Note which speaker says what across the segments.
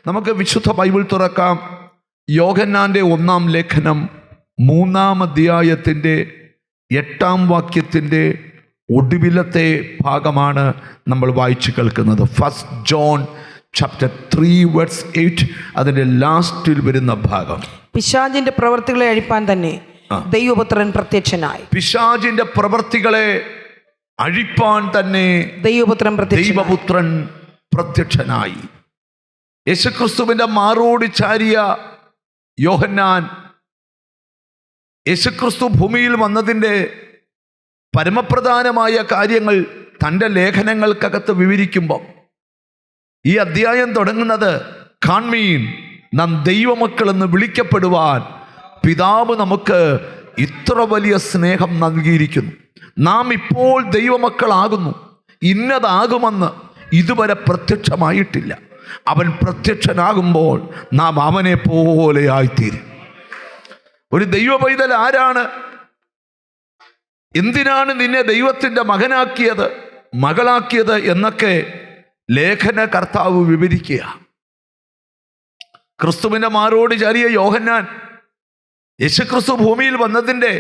Speaker 1: നമുക്ക് വിശുദ്ധ ബൈബിൾ തുറക്കാം. യോഹന്നാന്റെ 1-ാം ലേഖനം 3-ാം അധ്യായത്തിൻ്റെ 8-ാം വാക്യത്തിൻ്റെ ഒടുവിലത്തെ ഭാഗമാണ് നമ്മൾ വായിച്ചു കേൾക്കുന്നത്. 1 John chapter 3 verse 8, അതിൻ്റെ ലാസ്റ്റിൽ വരുന്ന ഭാഗം.
Speaker 2: പിശാചിന്റെ പ്രവൃത്തികളെ അഴിപ്പാൻ തന്നെ ദൈവപുത്രൻ പ്രത്യക്ഷനായി.
Speaker 1: പിശാചിന്റെ പ്രവൃത്തികളെ അഴിപ്പാൻ തന്നെ ദൈവപുത്രൻ പ്രത്യക്ഷനായി. യേശുക്രിസ്തുവിന്റെ മാറോട് ചാരിയ യോഹന്നാൻ യേശുക്രിസ്തു ഭൂമിയിൽ വന്നതിൻ്റെ പരമപ്രധാനമായ കാര്യങ്ങൾ തൻ്റെ ലേഖനങ്ങൾക്കകത്ത് വിവരിക്കുമ്പോൾ ഈ അധ്യായം തുടങ്ങുന്നത്, കാൺമീൻ, നാം ദൈവമക്കളെന്ന് വിളിക്കപ്പെടുവാൻ പിതാവ് നമുക്ക് ഇത്ര വലിയ സ്നേഹം നൽകിയിരിക്കുന്നു. നാം ഇപ്പോൾ ദൈവമക്കളാകുന്നു. ഇന്നതാകുമെന്ന് ഇതുവരെ പ്രത്യക്ഷമായിട്ടില്ല. അവൻ പ്രത്യക്ഷനാകുമ്പോൾ നാം അവനെ പോലെ ആയിത്തീരും. ഒരു ദൈവ പൈതൽ ആരാണ്? എന്തിനാണ് നിന്നെ ദൈവത്തിൻ്റെ മകനാക്കിയത്, മകളാക്കിയത് എന്നൊക്കെ ലേഖന കർത്താവ് വിവരിക്കുക. ക്രിസ്തുവിൻ്റെ മാറോട് ചാരിയ യോഹന്നാൻ യേശുക്രിസ്തു ഭൂമിയിൽ വന്നതിൻ്റെ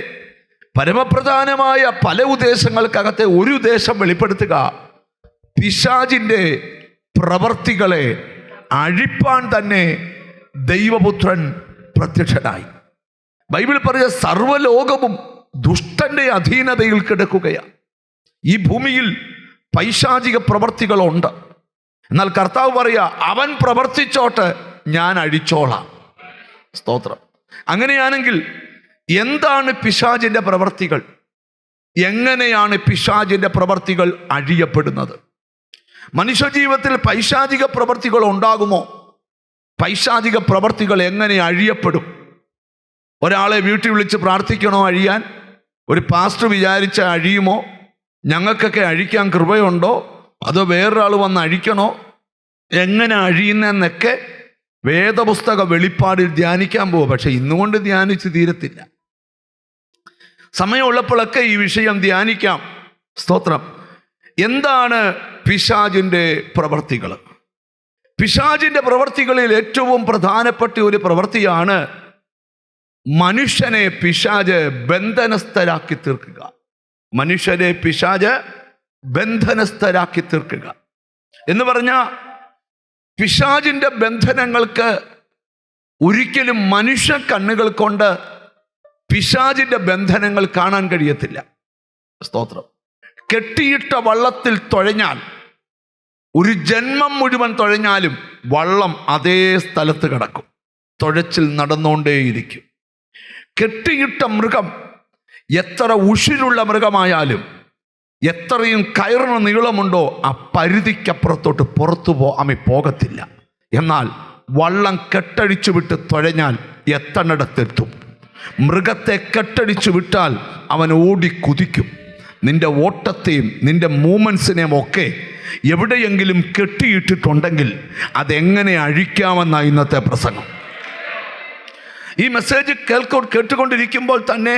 Speaker 1: പരമപ്രധാനമായ പല ഉദ്ദേശങ്ങൾക്കകത്തെ ഒരു ഉദ്ദേശം വെളിപ്പെടുത്തുക, പിശാചിൻ്റെ പ്രവർത്തികളെ അഴിപ്പാൻ തന്നെ ദൈവപുത്രൻ പ്രത്യക്ഷനായി. ബൈബിൾ പറഞ്ഞ സർവ്വലോകവും ദുഷ്ടന്റെ അധീനതയിൽ കിടക്കുകയാണ്. ഈ ഭൂമിയിൽ പൈശാചിക പ്രവർത്തികളുണ്ട്. എന്നാൽ കർത്താവ് പറയുക, അവൻ പ്രവർത്തിച്ചോട്ടെ, ഞാൻ അഴിച്ചോളാം. സ്തോത്രം. അങ്ങനെയാണെങ്കിൽ എന്താണ് പിശാചിന്റെ പ്രവർത്തികൾ? എങ്ങനെയാണ് പിശാചിന്റെ പ്രവർത്തികൾ അഴിയപ്പെടുന്നത്? മനുഷ്യജീവിതത്തിൽ പൈശാചിക പ്രവർത്തികൾ ഉണ്ടാകുമോ? പൈശാചിക പ്രവർത്തികൾ എങ്ങനെ അഴിയപ്പെടും? ഒരാളെ വീട്ടിൽ വിളിച്ച് പ്രാർത്ഥിക്കണോ അഴിയാൻ? ഒരു പാസ്റ്റർ വിചാരിച്ച അഴിയുമോ? ഞങ്ങൾക്കൊക്കെ അഴിക്കാൻ കൃപയുണ്ടോ? അതോ വേറൊരാൾ വന്ന് അഴിക്കണോ? എങ്ങനെ അഴിയുന്നെന്നൊക്കെ വേദപുസ്തക വെളിപ്പാടിൽ ധ്യാനിക്കാൻ പോകും. പക്ഷെ ഇന്നുകൊണ്ട് ധ്യാനിച്ച് തീരത്തില്ല. സമയമുള്ളപ്പോഴൊക്കെ ഈ വിഷയം ധ്യാനിക്കാം. സ്തോത്രം. എന്താണ് പിശാചിൻ്റെ പ്രവർത്തികൾ? പിശാചിൻ്റെ പ്രവർത്തികളിൽ ഏറ്റവും പ്രധാനപ്പെട്ട ഒരു പ്രവൃത്തിയാണ് മനുഷ്യനെ പിശാച് ബന്ധനസ്ഥരാക്കി തീർക്കുക. മനുഷ്യനെ പിശാച് ബന്ധനസ്ഥരാക്കി തീർക്കുക എന്ന് പറഞ്ഞാൽ, പിശാചിൻ്റെ ബന്ധനങ്ങൾക്ക് ഒരിക്കലും മനുഷ്യ കണ്ണുകൾ കൊണ്ട് പിശാചിൻ്റെ ബന്ധനങ്ങൾ കാണാൻ കഴിയത്തില്ല. സ്തോത്രം. കെട്ടിയിട്ട വള്ളത്തിൽ തുഴഞ്ഞാൽ, ഒരു ജന്മം മുഴുവൻ തുഴഞ്ഞാലും വള്ളം അതേ സ്ഥലത്ത് കിടക്കും, തുഴച്ചിൽ നടന്നുകൊണ്ടേയിരിക്കും. കെട്ടിയിട്ട മൃഗം എത്ര ഉഷിരുള്ള മൃഗമായാലും, എത്രയും കയറിന് നീളമുണ്ടോ, ആ പരിധിക്കപ്പുറത്തോട്ട് പുറത്തു പോകത്തില്ല. എന്നാൽ വള്ളം കെട്ടടിച്ചു വിട്ട് തുഴഞ്ഞാൽ എത്തണിടത്തെത്തും. മൃഗത്തെ കെട്ടടിച്ചു വിട്ടാൽ അവൻ ഓടി കുതിക്കും. നിന്റെ ഓട്ടത്തെയും നിന്റെ മൂവ്മെൻസിനെയും ഒക്കെ എവിടെയെങ്കിലും കെട്ടിയിട്ടിട്ടുണ്ടെങ്കിൽ അതെങ്ങനെ അഴിക്കാമെന്നാണ് ഇന്നത്തെ പ്രസംഗം. ഈ മെസ്സേജ് കേട്ടുകൊണ്ടിരിക്കുമ്പോൾ തന്നെ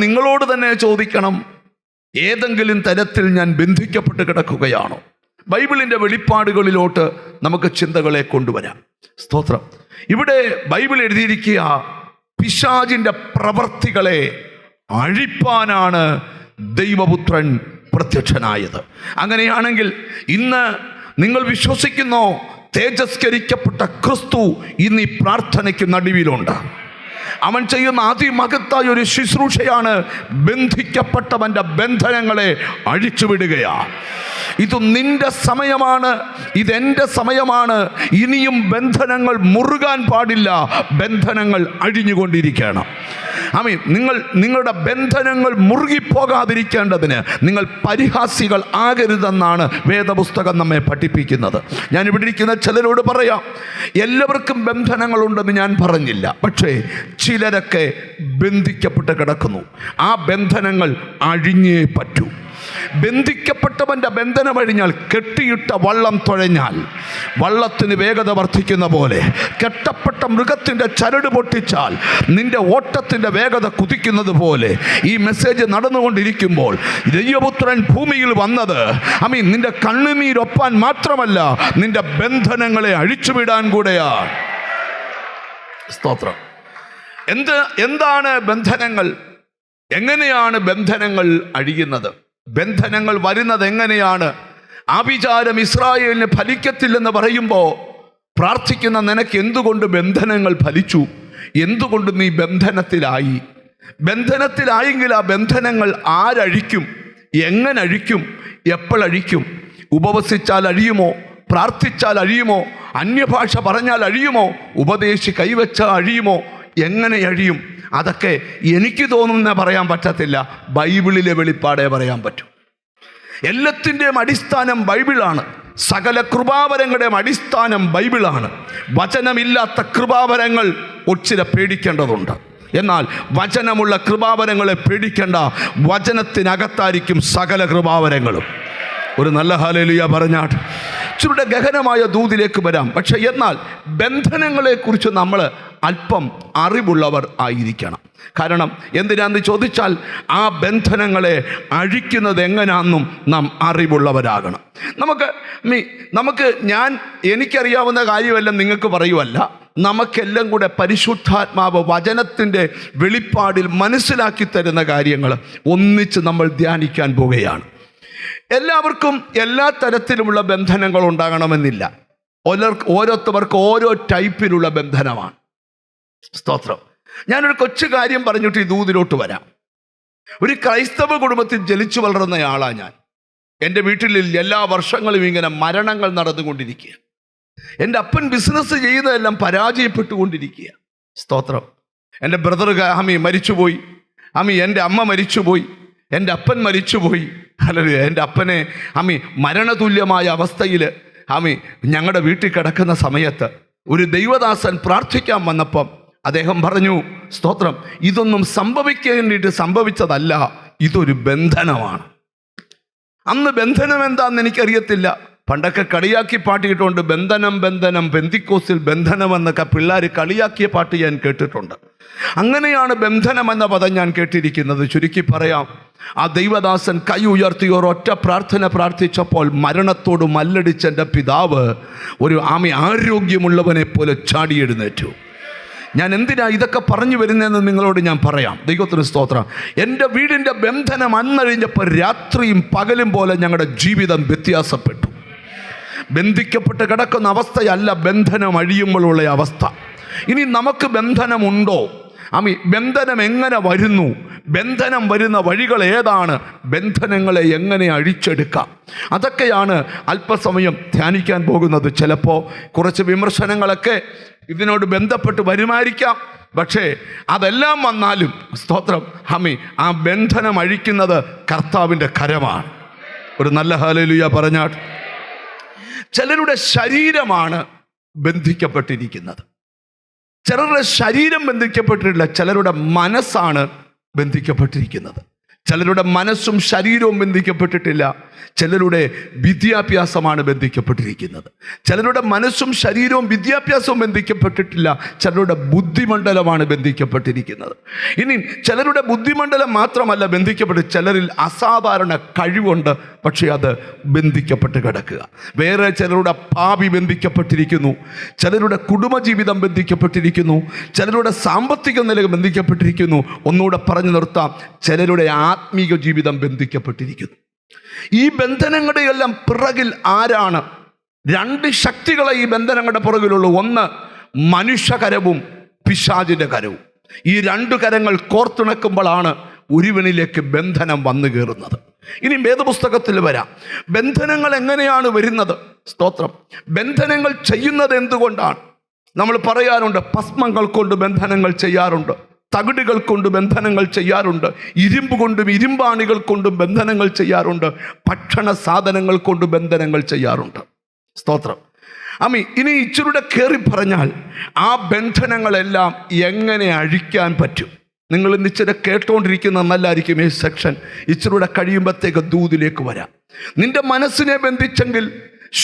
Speaker 1: നിങ്ങളോട് തന്നെ ചോദിക്കണം, ഏതെങ്കിലും തരത്തിൽ ഞാൻ ബന്ധിക്കപ്പെട്ട് കിടക്കുകയാണോ? ബൈബിളിൻ്റെ വെളിപ്പാടുകളിലോട്ട് നമുക്ക് ചിന്തകളെ കൊണ്ടുവരാം. സ്തോത്രം. ഇവിടെ ബൈബിൾ എഴുതിയിരിക്കുക, പിശാചിൻ്റെ പ്രവർത്തികളെ അഴിപ്പാനാണ് ദൈവപുത്രൻ പ്രത്യക്ഷനായത്. അങ്ങനെയാണെങ്കിൽ ഇന്ന് നിങ്ങൾ വിശ്വസിക്കുന്നോ, തേജസ്കരിക്കപ്പെട്ട ക്രിസ്തു ഇന്ന് ഈ പ്രാർത്ഥനയ്ക്ക് നടുവിലുണ്ട്. അവൻ ചെയ്യുന്ന അതിമഹത്തായ ഒരു ശുശ്രൂഷയാണ് ബന്ധിക്കപ്പെട്ടവൻ്റെ ബന്ധനങ്ങളെ അഴിച്ചുവിടുകയാണ്. ഇത് നിന്റെ സമയമാണ്, ഇതെൻ്റെ സമയമാണ്. ഇനിയും ബന്ധനങ്ങൾ മുറുകാൻ പാടില്ല, ബന്ധനങ്ങൾ അഴിഞ്ഞുകൊണ്ടിരിക്കണം. ആമീൻ. നിങ്ങളുടെ ബന്ധനങ്ങൾ മുറുകിപ്പോകാതിരിക്കേണ്ടതിന് നിങ്ങൾ പരിഹാസികൾ ആകരുതെന്നാണ് വേദപുസ്തകം നമ്മെ പഠിപ്പിക്കുന്നത്. ഞാൻ ഇവിടെ ഇരിക്കുന്ന ചിലരോട് പറയാം, എല്ലാവർക്കും ബന്ധനങ്ങളുണ്ടെന്ന് ഞാൻ പറഞ്ഞില്ല. പക്ഷേ ചിലരൊക്കെ ബന്ധിക്കപ്പെട്ട് കിടക്കുന്നു. ആ ബന്ധനങ്ങൾ അഴിഞ്ഞേ പറ്റൂ. ബന്ധിക്കപ്പെട്ടവൻ്റെ ബന്ധനം അഴിഞ്ഞാൽ, കെട്ടിയിട്ട വള്ളം തുഴഞ്ഞാൽ വള്ളത്തിന് വേഗത വർദ്ധിക്കുന്ന പോലെ, കെട്ടപ്പെട്ട മൃഗത്തിൻ്റെ ചരട് പൊട്ടിച്ചാൽ നിന്റെ ഓട്ടത്തിൻ്റെ വേഗത കുതിക്കുന്നത് പോലെ ഈ മെസ്സേജ് നടന്നുകൊണ്ടിരിക്കുമ്പോൾ ദൈവപുത്രൻ ഭൂമിയിൽ വന്നത് നിന്റെ കണ്ണുനീരൊപ്പാൻ മാത്രമല്ല, നിന്റെ ബന്ധനങ്ങളെ അഴിച്ചുവിടാൻ കൂടെയാണ്. സ്തോത്രം. എന്താണ് ബന്ധനങ്ങൾ? എങ്ങനെയാണ് ബന്ധനങ്ങൾ അഴിയുന്നത്? ബന്ധനങ്ങൾ വരുന്നത് എങ്ങനെയാണ്? ആഭിചാരം ഇസ്രായേലിന് ഫലിക്കത്തില്ലെന്ന് പറയുമ്പോൾ പ്രാർത്ഥിക്കുന്ന നിനക്ക് എന്തുകൊണ്ട് ബന്ധനങ്ങൾ ഫലിച്ചു? എന്തുകൊണ്ട് നീ ബന്ധനത്തിലായി? ബന്ധനത്തിലായെങ്കിൽ ആ ബന്ധനങ്ങൾ ആരഴിക്കും? എങ്ങനെ അഴിക്കും? എപ്പോഴഴിക്കും? ഉപവസിച്ചാൽ അഴിയുമോ? പ്രാർത്ഥിച്ചാൽ അഴിയുമോ? അന്യഭാഷ പറഞ്ഞാൽ അഴിയുമോ? ഉപദേശി കൈവച്ചാൽ അഴിയുമോ? എങ്ങനെ അഴിയും? അതൊക്കെ എനിക്ക് തോന്നുന്ന പറയാൻ പറ്റത്തില്ല, ബൈബിളിലെ വെളിപ്പാടേ പറയാൻ പറ്റും. എല്ലാത്തിൻ്റെയും അടിസ്ഥാനം ബൈബിളാണ്. സകല കൃപാവരങ്ങളുടെയും അടിസ്ഥാനം ബൈബിളാണ്. വചനമില്ലാത്ത കൃപാവരങ്ങൾ ഒച്ചിരി പേടിക്കേണ്ടതുണ്ട്. എന്നാൽ വചനമുള്ള കൃപാവരങ്ങളെ പേടിക്കേണ്ട, വചനത്തിനകത്തായിരിക്കും സകല കൃപാവരങ്ങളും. ഒരു നല്ല ഹല്ലേലൂയ പറഞ്ഞാട്ട് ഇച്ചിരുടെ ഗഹനമായ ദൂതിലേക്ക് വരാം. പക്ഷെ എന്നാൽ ബന്ധനങ്ങളെക്കുറിച്ച് നമ്മൾ അല്പം അറിവുള്ളവർ ആയിരിക്കണം. കാരണം എന്തിനാന്ന് ചോദിച്ചാൽ ആ ബന്ധനങ്ങളെ അഴിക്കുന്നത് എങ്ങനെയാണെന്നും നാം അറിവുള്ളവരാകണം. എനിക്കറിയാവുന്ന കാര്യമെല്ലാം നിങ്ങൾക്ക് പറയുമല്ല, നമുക്കെല്ലാം കൂടെ പരിശുദ്ധാത്മാവ് വചനത്തിൻ്റെ വെളിപ്പാടിൽ മനസ്സിലാക്കി തരുന്ന കാര്യങ്ങൾ ഒന്നിച്ച് നമ്മൾ ധ്യാനിക്കാൻ പോവുകയാണ്. എല്ലാവർക്കും എല്ലാ തരത്തിലുമുള്ള ബന്ധനങ്ങൾ ഉണ്ടാകണമെന്നില്ല. ഓരോരുത്തർക്ക് ഓരോ ടൈപ്പിലുള്ള ബന്ധനമാണ്. സ്തോത്രം. ഞാനൊരു കൊച്ചു കാര്യം പറഞ്ഞിട്ട് ഈ ദൂതിലോട്ട് വരാം. ഒരു ക്രൈസ്തവ കുടുംബത്തിൽ ജനിച്ചു വളർന്നയാളാണ് ഞാൻ. എൻ്റെ വീട്ടിൽ എല്ലാ വർഷങ്ങളും ഇങ്ങനെ മരണങ്ങൾ നടന്നുകൊണ്ടിരിക്കുക. എൻ്റെ അപ്പൻ ബിസിനസ് ചെയ്തതെല്ലാം പരാജയപ്പെട്ടുകൊണ്ടിരിക്കുക. സ്തോത്രം. എൻ്റെ ബ്രദർ മരിച്ചുപോയി. എൻ്റെ അമ്മ മരിച്ചുപോയി. എൻ്റെ അപ്പൻ മരിച്ചുപോയി. ഹല്ലേലൂയ. എൻ്റെ അപ്പനെ മരണതുല്യമായ അവസ്ഥയിൽ ഞങ്ങളുടെ വീട്ടിൽ കിടക്കുന്ന സമയത്ത് ഒരു ദൈവദാസൻ പ്രാർത്ഥിക്കാൻ വന്നപ്പം അദ്ദേഹം പറഞ്ഞു, സ്തോത്രം, ഇതൊന്നും സംഭവിക്കേണ്ടിയിട്ട് സംഭവിച്ചതല്ല, ഇതൊരു ബന്ധനമാണ്. അന്ന് ബന്ധനം എന്താണെന്ന് എനിക്കറിയത്തില്ല. പണ്ടൊക്കെ കളിയാക്കി പാട്ടിയിട്ടുണ്ട്. ബന്ധനം ബന്ധനം പെന്തിക്കോസിൽ ബന്ധനമെന്നൊക്കെ പിള്ളേർ കളിയാക്കിയ പാട്ട് ഞാൻ കേട്ടിട്ടുണ്ട്. അങ്ങനെയാണ് ബന്ധനം എന്ന പദം ഞാൻ കേട്ടിരിക്കുന്നത്. ചുരുക്കി പറയാം, ആ ദൈവദാസൻ കൈ ഉയർത്തി ഒരൊറ്റ പ്രാർത്ഥന പ്രാർത്ഥിച്ചപ്പോൾ മരണത്തോട് മല്ലടിച്ച എൻ്റെ പിതാവ് ഒരു ആരോഗ്യമുള്ളവനെ പോലെ ചാടി എഴുന്നേറ്റു. ഞാൻ എന്തിനാ ഇതൊക്കെ പറഞ്ഞു വരുന്നതെന്ന് നിങ്ങളോട് ഞാൻ പറയാം. ദൈവത്തിന് സ്തോത്രം. എൻ്റെ വീടിൻ്റെ ബന്ധനം അന്നഴിഞ്ഞപ്പോൾ രാത്രിയും പകലും പോലെ ഞങ്ങളുടെ ജീവിതം വ്യത്യാസപ്പെട്ടു. ബന്ധിക്കപ്പെട്ട് കിടക്കുന്ന അവസ്ഥയല്ല ബന്ധനം അഴിയുമ്പോഴുള്ള അവസ്ഥ. ഇനി നമുക്ക് ബന്ധനമുണ്ടോ? ബന്ധനം എങ്ങനെ വരുന്നു? ബന്ധനം വരുന്ന വഴികൾ ഏതാണ്? ബന്ധനങ്ങളെ എങ്ങനെ അഴിച്ചെടുക്കാം? അതൊക്കെയാണ് അല്പസമയം ധ്യാനിക്കാൻ പോകുന്നത്. ചിലപ്പോൾ കുറച്ച് വിമർശനങ്ങളൊക്കെ ഇതിനോട് ബന്ധപ്പെട്ട് വരുമായിരിക്കാം. പക്ഷേ അതെല്ലാം വന്നാലും സ്തോത്രം, ആ ബന്ധനം അഴിക്കുന്നത് കർത്താവിൻ്റെ കരമാണ്. ഒരു നല്ല ഹല്ലേലൂയ പറഞ്ഞാട്ട്. ചിലരുടെ ശരീരമാണ് ബന്ധിക്കപ്പെട്ടിരിക്കുന്നത്. ചിലരുടെ ശരീരം ബന്ധിക്കപ്പെട്ടിട്ടില്ല, ചിലരുടെ മനസ്സാണ് ബന്ധിക്കപ്പെട്ടിരിക്കുന്നത്. ചിലരുടെ മനസ്സും ശരീരവും ബന്ധിക്കപ്പെട്ടിട്ടില്ല, ചിലരുടെ വിദ്യാഭ്യാസമാണ് ബന്ധിക്കപ്പെട്ടിരിക്കുന്നത്. ചിലരുടെ മനസ്സും ശരീരവും വിദ്യാഭ്യാസവും ബന്ധിക്കപ്പെട്ടിട്ടില്ല, ചിലരുടെ ബുദ്ധിമണ്ഡലമാണ് ബന്ധിക്കപ്പെട്ടിരിക്കുന്നത്. ഇനി ചിലരുടെ ബുദ്ധിമണ്ഡലം മാത്രമല്ല ബന്ധിക്കപ്പെട്ട്, ചിലരിൽ അസാധാരണ കഴിവുണ്ട്, പക്ഷേ അത് ബന്ധിക്കപ്പെട്ട് കിടക്കുക. വേറെ ചിലരുടെ ഭാവി ബന്ധിക്കപ്പെട്ടിരിക്കുന്നു, ചിലരുടെ കുടുംബജീവിതം ബന്ധിക്കപ്പെട്ടിരിക്കുന്നു, ചിലരുടെ സാമ്പത്തിക നില ബന്ധിക്കപ്പെട്ടിരിക്കുന്നു. ഒന്നുകൂടെ പറഞ്ഞു നിർത്താം, ചിലരുടെ ആത്മീക ജീവിതം ബന്ധിക്കപ്പെട്ടിരിക്കുന്നു. ഈ ബന്ധനങ്ങളുടെ എല്ലാം പിറകിൽ ആരാണ്? രണ്ട് ശക്തികളെ ഈ ബന്ധനങ്ങളുടെ പുറകിലുള്ളൂ. ഒന്ന് മനുഷ്യകരവും പിശാചിന്റെ കരവും. ഈ രണ്ടു കരങ്ങൾ കോർത്തിണക്കുമ്പോഴാണ് ഒരുവനിലേക്ക് ബന്ധനം വന്നു കയറുന്നത്. ഇനി വേദപുസ്തകത്തിൽ വരാം. ബന്ധനങ്ങൾ എങ്ങനെയാണ് വരുന്നത്? സ്തോത്രം. ബന്ധനങ്ങൾ ചെയ്യുന്നത് എന്തുകൊണ്ടാണ്? നമ്മൾ പറയാറുണ്ട്, ഭസ്മങ്ങൾ കൊണ്ട് ബന്ധനങ്ങൾ ചെയ്യാറുണ്ട്, തകിടുകൾ കൊണ്ട് ബന്ധനങ്ങൾ ചെയ്യാറുണ്ട്, ഇരുമ്പ് കൊണ്ടും ഇരുമ്പാണികൾ കൊണ്ടും ബന്ധനങ്ങൾ ചെയ്യാറുണ്ട്, ഭക്ഷണ സാധനങ്ങൾ കൊണ്ട് ബന്ധനങ്ങൾ ചെയ്യാറുണ്ട്. സ്തോത്രം. ഇനി ഇച്ചിരൂടെ കയറി പറഞ്ഞാൽ ആ ബന്ധനങ്ങളെല്ലാം എങ്ങനെ അഴിക്കാൻ പറ്റും? നിങ്ങൾ ഇന്ന് ഇച്ചിരി കേട്ടോണ്ടിരിക്കുന്ന നല്ലതായിരിക്കും ഈ സെക്ഷൻ. ഇച്ചിരൂടെ കഴിയുമ്പോഴത്തേക്ക് ദൂതിലേക്ക് വരാം. നിന്റെ മനസ്സിനെ ബന്ധിച്ചെങ്കിൽ,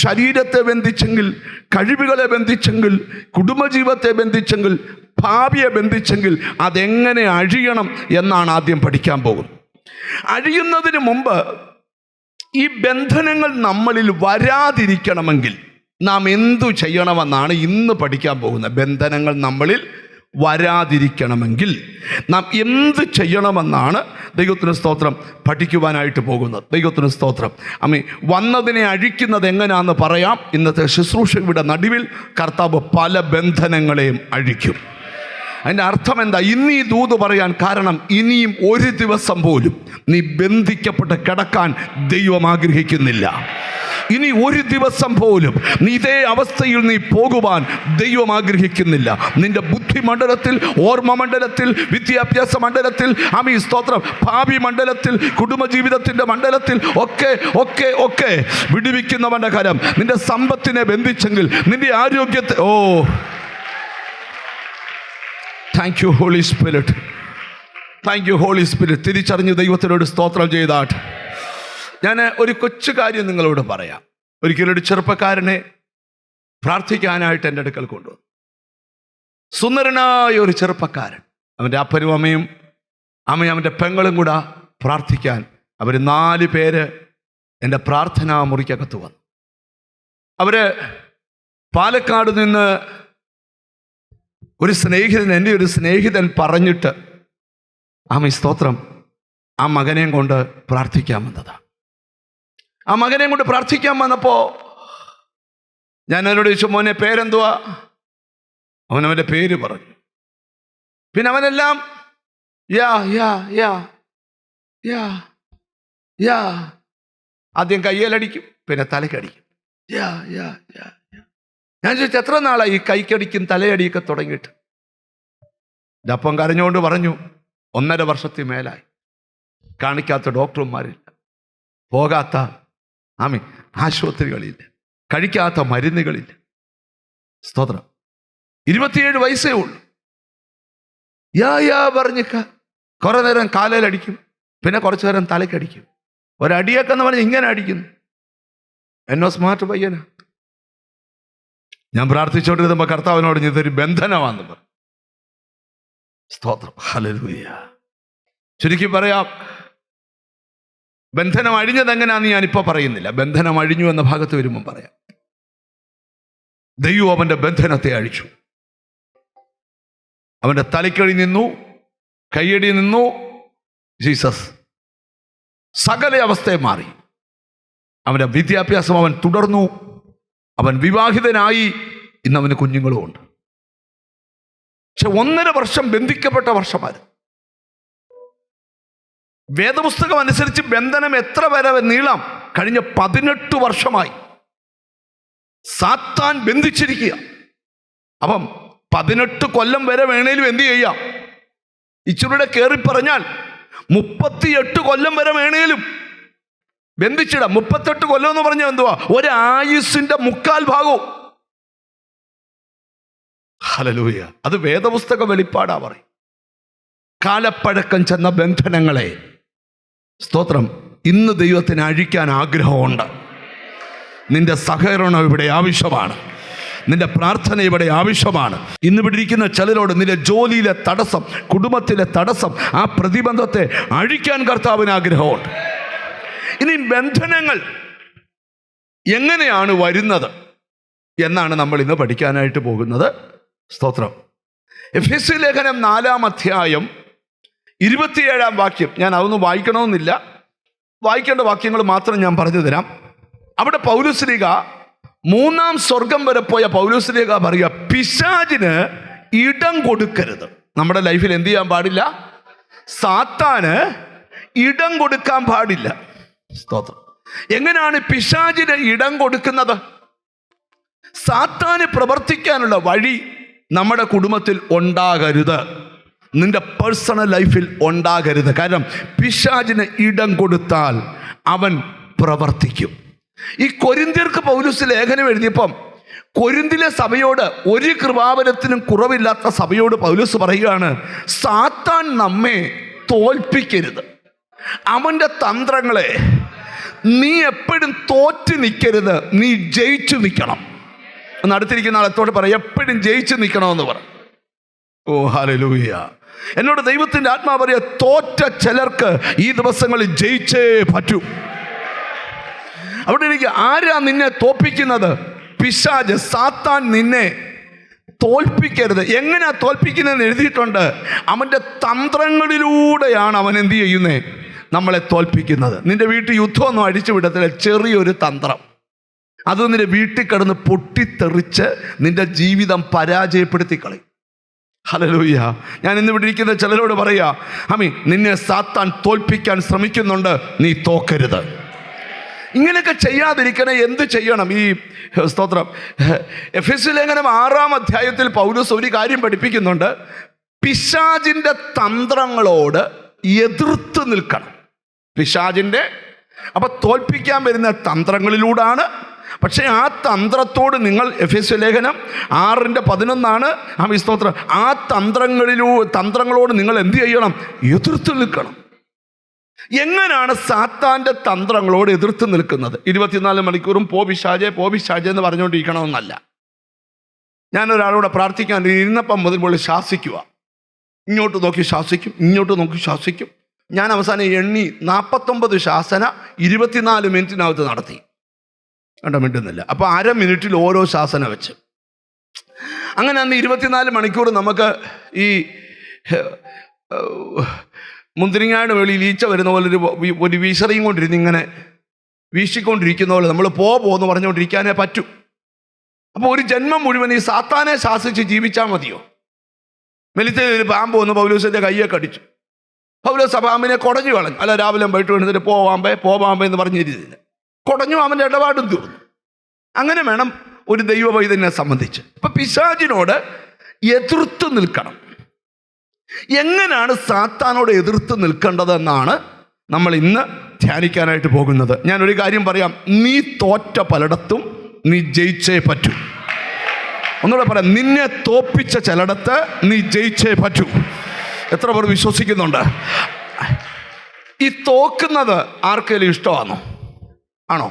Speaker 1: ശരീരത്തെ ബന്ധിച്ചെങ്കിൽ, കഴിവുകളെ ബന്ധിച്ചെങ്കിൽ, കുടുംബജീവിതത്തെ ബന്ധിച്ചെങ്കിൽ, ഭാവിയെ ബന്ധിച്ചെങ്കിൽ അതെങ്ങനെ അഴിയണം എന്നാണ് ആദ്യം പഠിക്കാൻ പോകുന്നത്. അഴിയുന്നതിന് മുമ്പ് ഈ ബന്ധനങ്ങൾ നമ്മളിൽ വരാതിരിക്കണമെങ്കിൽ നാം എന്തു ചെയ്യണമെന്നാണ് ഇന്ന് പഠിക്കാൻ പോകുന്നത്. ബന്ധനങ്ങൾ നമ്മളിൽ വരാതിരിക്കണമെങ്കിൽ നാം എന്ത് ചെയ്യണമെന്നാണ് ദൈവത്തിന് സ്തോത്രം പഠിക്കുവാനായിട്ട് പോകുന്നത്. ദൈവത്തിന് സ്തോത്രം. വന്നതിനെ അഴിക്കുന്നത് എങ്ങനെയാണെന്ന് പറയാം. ഇന്നത്തെ ശുശ്രൂഷയുടെ നടുവിൽ കർത്താവ് പല ബന്ധനങ്ങളെയും അഴിക്കും. അതിൻ്റെ അർത്ഥം എന്താ? ഇന്ന് ഈ ദൂത് പറയാൻ കാരണം, ഇനിയും ഒരു ദിവസം പോലും നീ ബന്ധിക്കപ്പെട്ട് കിടക്കാൻ ദൈവം ആഗ്രഹിക്കുന്നില്ല. ഇനി ഒരു ദിവസം പോലും നീ ഇതേ അവസ്ഥയിൽ നീ പോകുവാൻ ദൈവം ആഗ്രഹിക്കുന്നില്ല. നിന്റെ ബുദ്ധി മണ്ഡലത്തിൽ, ഓർമ്മ മണ്ഡലത്തിൽ, വിദ്യാഭ്യാസ മണ്ഡലത്തിൽ, സ്തോത്രം, ഭാവി മണ്ഡലത്തിൽ, കുടുംബജീവിതത്തിൻ്റെ മണ്ഡലത്തിൽ ഒക്കെ ഒക്കെ ഒക്കെ വിടുവിക്കുന്നവൻ്റെ കരം നിന്റെ സമ്പത്തിനെ ബന്ധിച്ചെങ്കിൽ, നിന്റെ ആരോഗ്യത്തെ thank you holy spirit, thank you holy spirit. തിരിച്ചറിഞ്ഞ് ദൈവത്തിനോട് സ്തോത്രം ചെയ്താട്ട് ഞാൻ ഒരു കൊച്ചു കാര്യം നിങ്ങളോട് പറയാം. ഒരിക്കലൊരു ചെറുപ്പക്കാരനെ പ്രാർത്ഥിക്കാനായിട്ട് എൻ്റെ അടുക്കൽ കൊണ്ടുവന്നു. സുന്ദരനായ ഒരു ചെറുപ്പക്കാരൻ. അവൻ്റെ അപ്പനും അമ്മയും അവൻ്റെ പെങ്ങളും കൂടെ പ്രാർത്ഥിക്കാൻ അവർ 4 പേര് എൻ്റെ പ്രാർത്ഥനാ മുറിക്കകത്ത് വന്നു. അവർ പാലക്കാട് നിന്ന് എൻ്റെ ഒരു സ്നേഹിതൻ പറഞ്ഞിട്ട് സ്തോത്രം ആ മകനെയും കൊണ്ട് പ്രാർത്ഥിക്കാൻ വന്നതാണ്. ആ മകനെയും കൊണ്ട് പ്രാർത്ഥിക്കാൻ വന്നപ്പോൾ ഞാൻ അവനോട് ചോദിച്ചു, മോനെ പേരെന്തുവാ? അവനവൻ്റെ പേര് പറഞ്ഞു. പിന്നെ അവനെല്ലാം ആദ്യം കയ്യേലടിക്കും, പിന്നെ തലക്കടിക്കും. ഞാൻ ചോദിച്ചു, എത്ര നാളായി ഈ കൈക്കടിക്കും തലയടിയൊക്കെ തുടങ്ങിയിട്ട്? എൻ്റെ അപ്പം കരഞ്ഞുകൊണ്ട് പറഞ്ഞു, 1.5 വർഷത്തിൽ മേലായി. കാണിക്കാത്ത ഡോക്ടർമാരില്ല, പോകാത്ത ആശുപത്രികളില്ല, കഴിക്കാത്ത മരുന്നുകളില്ല. സ്തോത്രം. 27 വയസ്സേ ഉള്ളൂ. പറഞ്ഞ് കുറെ നേരം കാലയിലടിക്കും, പിന്നെ കുറച്ചു നേരം തലക്കടിക്കും. ഒരടിയൊക്കെ എന്ന് പറഞ്ഞ് ഇങ്ങനെ അടിക്കുന്നു. എന്നോ സ്മാർട്ട് പയ്യനാ. ഞാൻ പ്രാർത്ഥിച്ചുകൊണ്ടിരുന്നപ്പോൾ കർത്താവിനോട് ഇതൊരു ബന്ധനമാണെന്ന് പറഞ്ഞു. സ്തോത്രം. ഹല്ലേലൂയ. ചുരുക്കി പറയാം, ബന്ധനം അഴിഞ്ഞത് എങ്ങനെയാണെന്ന് ഞാനിപ്പോൾ പറയുന്നില്ല. ബന്ധനം അഴിഞ്ഞു എന്ന ഭാഗത്ത് വരുമ്പം പറയാം. ദൈവം അവൻ്റെ ബന്ധനത്തെ അഴിച്ചു. അവൻ്റെ തലക്കടി നിന്നു, കയ്യടി നിന്നു. ജീസസ് സകല അവസ്ഥയെ മാറി. അവൻ്റെ വിദ്യാഭ്യാസം അവൻ തുടർന്നു. അവൻ വിവാഹിതനായി. ഇന്നവന് കുഞ്ഞുങ്ങളും ഉണ്ട്. പക്ഷെ 1.5 വർഷം ബന്ധിക്കപ്പെട്ട വർഷമായിരുന്നു. വേദപുസ്തകം അനുസരിച്ച് ബന്ധനം എത്ര വരെ നീളം? കഴിഞ്ഞ 18 വർഷമായി സാത്താൻ ബന്ധിച്ചിരിക്കുക. അപ്പം 18 കൊല്ലം വരെ വേണേലും എന്ത് ചെയ്യാം? ഇച്ചിരൂടെ കയറി പറഞ്ഞാൽ 38 കൊല്ലം വരെ വേണേലും ബന്ധിച്ചിടാം. 38 കൊല്ലം എന്ന് പറഞ്ഞാൽ എന്തുവാ? ഒരു ആയുസ്സിന്റെ 3/4 ഭാഗവും. ഹല്ലേലൂയ. അത് വേദപുസ്തക വെളിപ്പാടാ പറയും. കാലപ്പഴക്കം ചെന്ന ബന്ധനങ്ങളെ സ്തോത്രം ഇന്ന് ദൈവത്തിന് അഴിക്കാൻ ആഗ്രഹമുണ്ട്. നിന്റെ സഹകരണം ഇവിടെ ആവശ്യമാണ്. നിന്റെ പ്രാർത്ഥന ഇവിടെ ആവശ്യമാണ്. ഇന്നിവിടെ ഇരിക്കുന്ന ചിലരോട് നിന്റെ ജോലിയിലെ തടസ്സം, കുടുംബത്തിലെ തടസ്സം, ആ പ്രതിബന്ധത്തെ അഴിക്കാൻ കർത്താവിന് ആഗ്രഹമുണ്ട്. ഇനി ബന്ധനങ്ങൾ എങ്ങനെയാണ് വരുന്നത് എന്നാണ് നമ്മൾ ഇന്ന് പഠിക്കാനായിട്ട് പോകുന്നത്. സ്തോത്രം. എഫെസ്യ ലേഖനം 4-ാം അധ്യായം 27-ാം വാക്യം. ഞാൻ അതൊന്നും വായിക്കണമെന്നില്ല, വായിക്കേണ്ട വാക്യങ്ങൾ മാത്രം ഞാൻ പറഞ്ഞു തരാം. അവിടെ പൗലോസ്ലീഹ 3-ാം സ്വർഗം വരെ പോയ പൗലോസ്ലീഹ പറയുക, പിശാചിന് ഇടം കൊടുക്കരുത്. നമ്മുടെ ലൈഫിൽ എന്ത് ചെയ്യാൻ പാടില്ല? സാത്താന് ഇടം കൊടുക്കാൻ പാടില്ല. സ്തോത്രം. എങ്ങനെയാണ് പിശാചിന് ഇടം കൊടുക്കുന്നത്? സാത്താന് പ്രവർത്തിക്കാനുള്ള വഴി നമ്മുടെ കുടുംബത്തിൽ ഉണ്ടാകരുത്, നിന്റെ പേഴ്സണൽ ലൈഫിൽ ഉണ്ടാകരുത്. കാരണം പിശാചിന് ഇടം കൊടുത്താൽ അവൻ പ്രവർത്തിക്കും. ഈ കൊരിന്ത്യർക്ക് പൗലോസ് ലേഖനം എഴുതിയപ്പം കൊരിന്തിലെ സഭയോട്, ഒരു കൃപാവരത്തിനും കുറവില്ലാത്ത സഭയോട് പൗലോസ് പറയുകയാണ്, സാത്താൻ നമ്മെ തോൽപ്പിക്കരുത്. അവൻ്റെ തന്ത്രങ്ങളെ നീ എപ്പോഴും തോറ്റ് നിൽക്കരുത്, നീ ജയിച്ചു നിൽക്കണം. ഒന്ന് അടുത്തിരിക്കുന്ന ആളത്തോട് പറയാം, എപ്പോഴും ജയിച്ചു നിൽക്കണമെന്ന് പറ. ഓ ഹല്ലേലൂയ. എന്നോട് ദൈവത്തിൻ്റെ ആത്മാവ് പറയാ, തോറ്റ ചിലർക്ക് ഈ ദിവസങ്ങളിൽ ജയിച്ചേ പറ്റൂ. അവിടെ എനിക്ക് ആരാ നിന്നെ തോൽപ്പിക്കുന്നത്? പിശാച്, സാത്താൻ നിന്നെ തോൽപ്പിക്കരുത്. എങ്ങനെയാ തോൽപ്പിക്കുന്നതെന്ന് എഴുതിയിട്ടുണ്ട്. അവൻ്റെ തന്ത്രങ്ങളിലൂടെയാണ് അവൻ എന്ത് ചെയ്യുന്നത്? നമ്മളെ തോൽപ്പിക്കുന്നത്. നിന്റെ വീട്ടിൽ യുദ്ധമൊന്നും അടിച്ചു വിടത്തില്ല, ചെറിയൊരു തന്ത്രം, അത് നിന്റെ വീട്ടിൽ കിടന്ന് പൊട്ടിത്തെറിച്ച് നിന്റെ ജീവിതം പരാജയപ്പെടുത്തി കളയും. ഹല്ലേലൂയ. ഞാൻ ഇന്ന് ഇവിടെ ഇരിക്കുന്ന ചിലരോട് പറയാ, നിന്നെ സാത്താൻ തോൽപ്പിക്കാൻ ശ്രമിക്കുന്നുണ്ട്, നീ തോക്കരുത്. ഇങ്ങനെയൊക്കെ ചെയ്യാതിരിക്കണേ എന്ത് ചെയ്യണം? ഈ സ്തോത്രം, എഫെസ്യ ലേഖനം 6-ാം അധ്യായത്തിൽ പൗലോസ് ഒരു കാര്യം പഠിപ്പിക്കുന്നുണ്ട്. പിശാചിൻ്റെ തന്ത്രങ്ങളോട് എതിർത്ത് നിൽക്കണം. പിശാചിൻ്റെ അപ്പം തോൽപ്പിക്കാൻ വരുന്ന തന്ത്രങ്ങളിലൂടെയാണ്. പക്ഷേ ആ തന്ത്രത്തോട് നിങ്ങൾ, എഫെസ്യ ലേഖനം 6:11 ആ സ്തോത്രം, ആ തന്ത്രങ്ങളോട് നിങ്ങൾ എന്ത് ചെയ്യണം? എതിർത്ത് നിൽക്കണം. എങ്ങനെയാണ് സാത്താൻ്റെ തന്ത്രങ്ങളോട് എതിർത്ത് നിൽക്കുന്നത്? 24 മണിക്കൂറും പോ പിശാചേ എന്ന് പറഞ്ഞുകൊണ്ടിരിക്കണമെന്നല്ല. ഞാനൊരാളോട് പ്രാർത്ഥിക്കാൻ ഇരുന്നപ്പം മുതൽ ശാസിക്കുക. ഇങ്ങോട്ട് നോക്കി ശാസിക്കും, ഇങ്ങോട്ട് നോക്കി ശാസിക്കും. ഞാൻ അവസാനം എണ്ണി 49 ശാസന 24 മിനിറ്റിനകത്ത് നടത്തി. കണ്ടോ, മിണ്ടുന്നില്ല. അപ്പോൾ അര മിനിറ്റിൽ ഓരോ ശാസന വെച്ച്. അങ്ങനെ അന്ന് 24 മണിക്കൂർ നമുക്ക് ഈ മുന്തിരിങ്ങാട് വെളിയിൽ ഈച്ച വരുന്ന പോലെ ഒരു വീശറിയും കൊണ്ടിരുന്ന് ഇങ്ങനെ വീശിക്കൊണ്ടിരിക്കുന്ന പോലെ നമ്മൾ പോന്ന് പറഞ്ഞുകൊണ്ടിരിക്കാനേ പറ്റൂ. അപ്പോൾ ഒരു ജന്മം മുഴുവൻ ഈ സാത്താനെ ശാസിച്ച് ജീവിച്ചാൽ മതിയോ? മെലിത്തിൽ ഒരു പാമ്പ് വന്ന് പൗലോസിൻ്റെ കയ്യെ കടിച്ചു. പൗലോസ് പാമ്പിനെ കുടഞ്ഞു കളഞ്ഞു. അല്ല, രാവിലെ പോയിട്ട് വേണ്ടതിന് പോവാമ്പേ എന്ന് പറഞ്ഞിരുന്നില്ല. കുടഞ്ഞു, അവൻ്റെ ഇടപാടും തീർന്നു. അങ്ങനെ വേണം ഒരു ദൈവവൈദ്യനെ സംബന്ധിച്ച്. അപ്പം പിശാചിനോട് എതിർത്ത് നിൽക്കണം. എങ്ങനെയാണ് സാത്താനോട് എതിർത്ത് നിൽക്കേണ്ടതെന്നാണ് നമ്മൾ ഇന്ന് ധ്യാനിക്കാനായിട്ട് പോകുന്നത്. ഞാനൊരു കാര്യം പറയാം, നീ തോറ്റ പലയിടത്തും നീ ജയിച്ചേ പറ്റൂ. ഒന്നുകൂടെ പറയാം, നിന്നെ തോപ്പിച്ച ചിലയിടത്ത് നീ ജയിച്ചേ പറ്റൂ. എത്ര പേർ വിശ്വസിക്കുന്നുണ്ട്? ഈ തോക്കുന്നത് ആർക്കെങ്കിലും ഇഷ്ടമാണോ? ആണോ?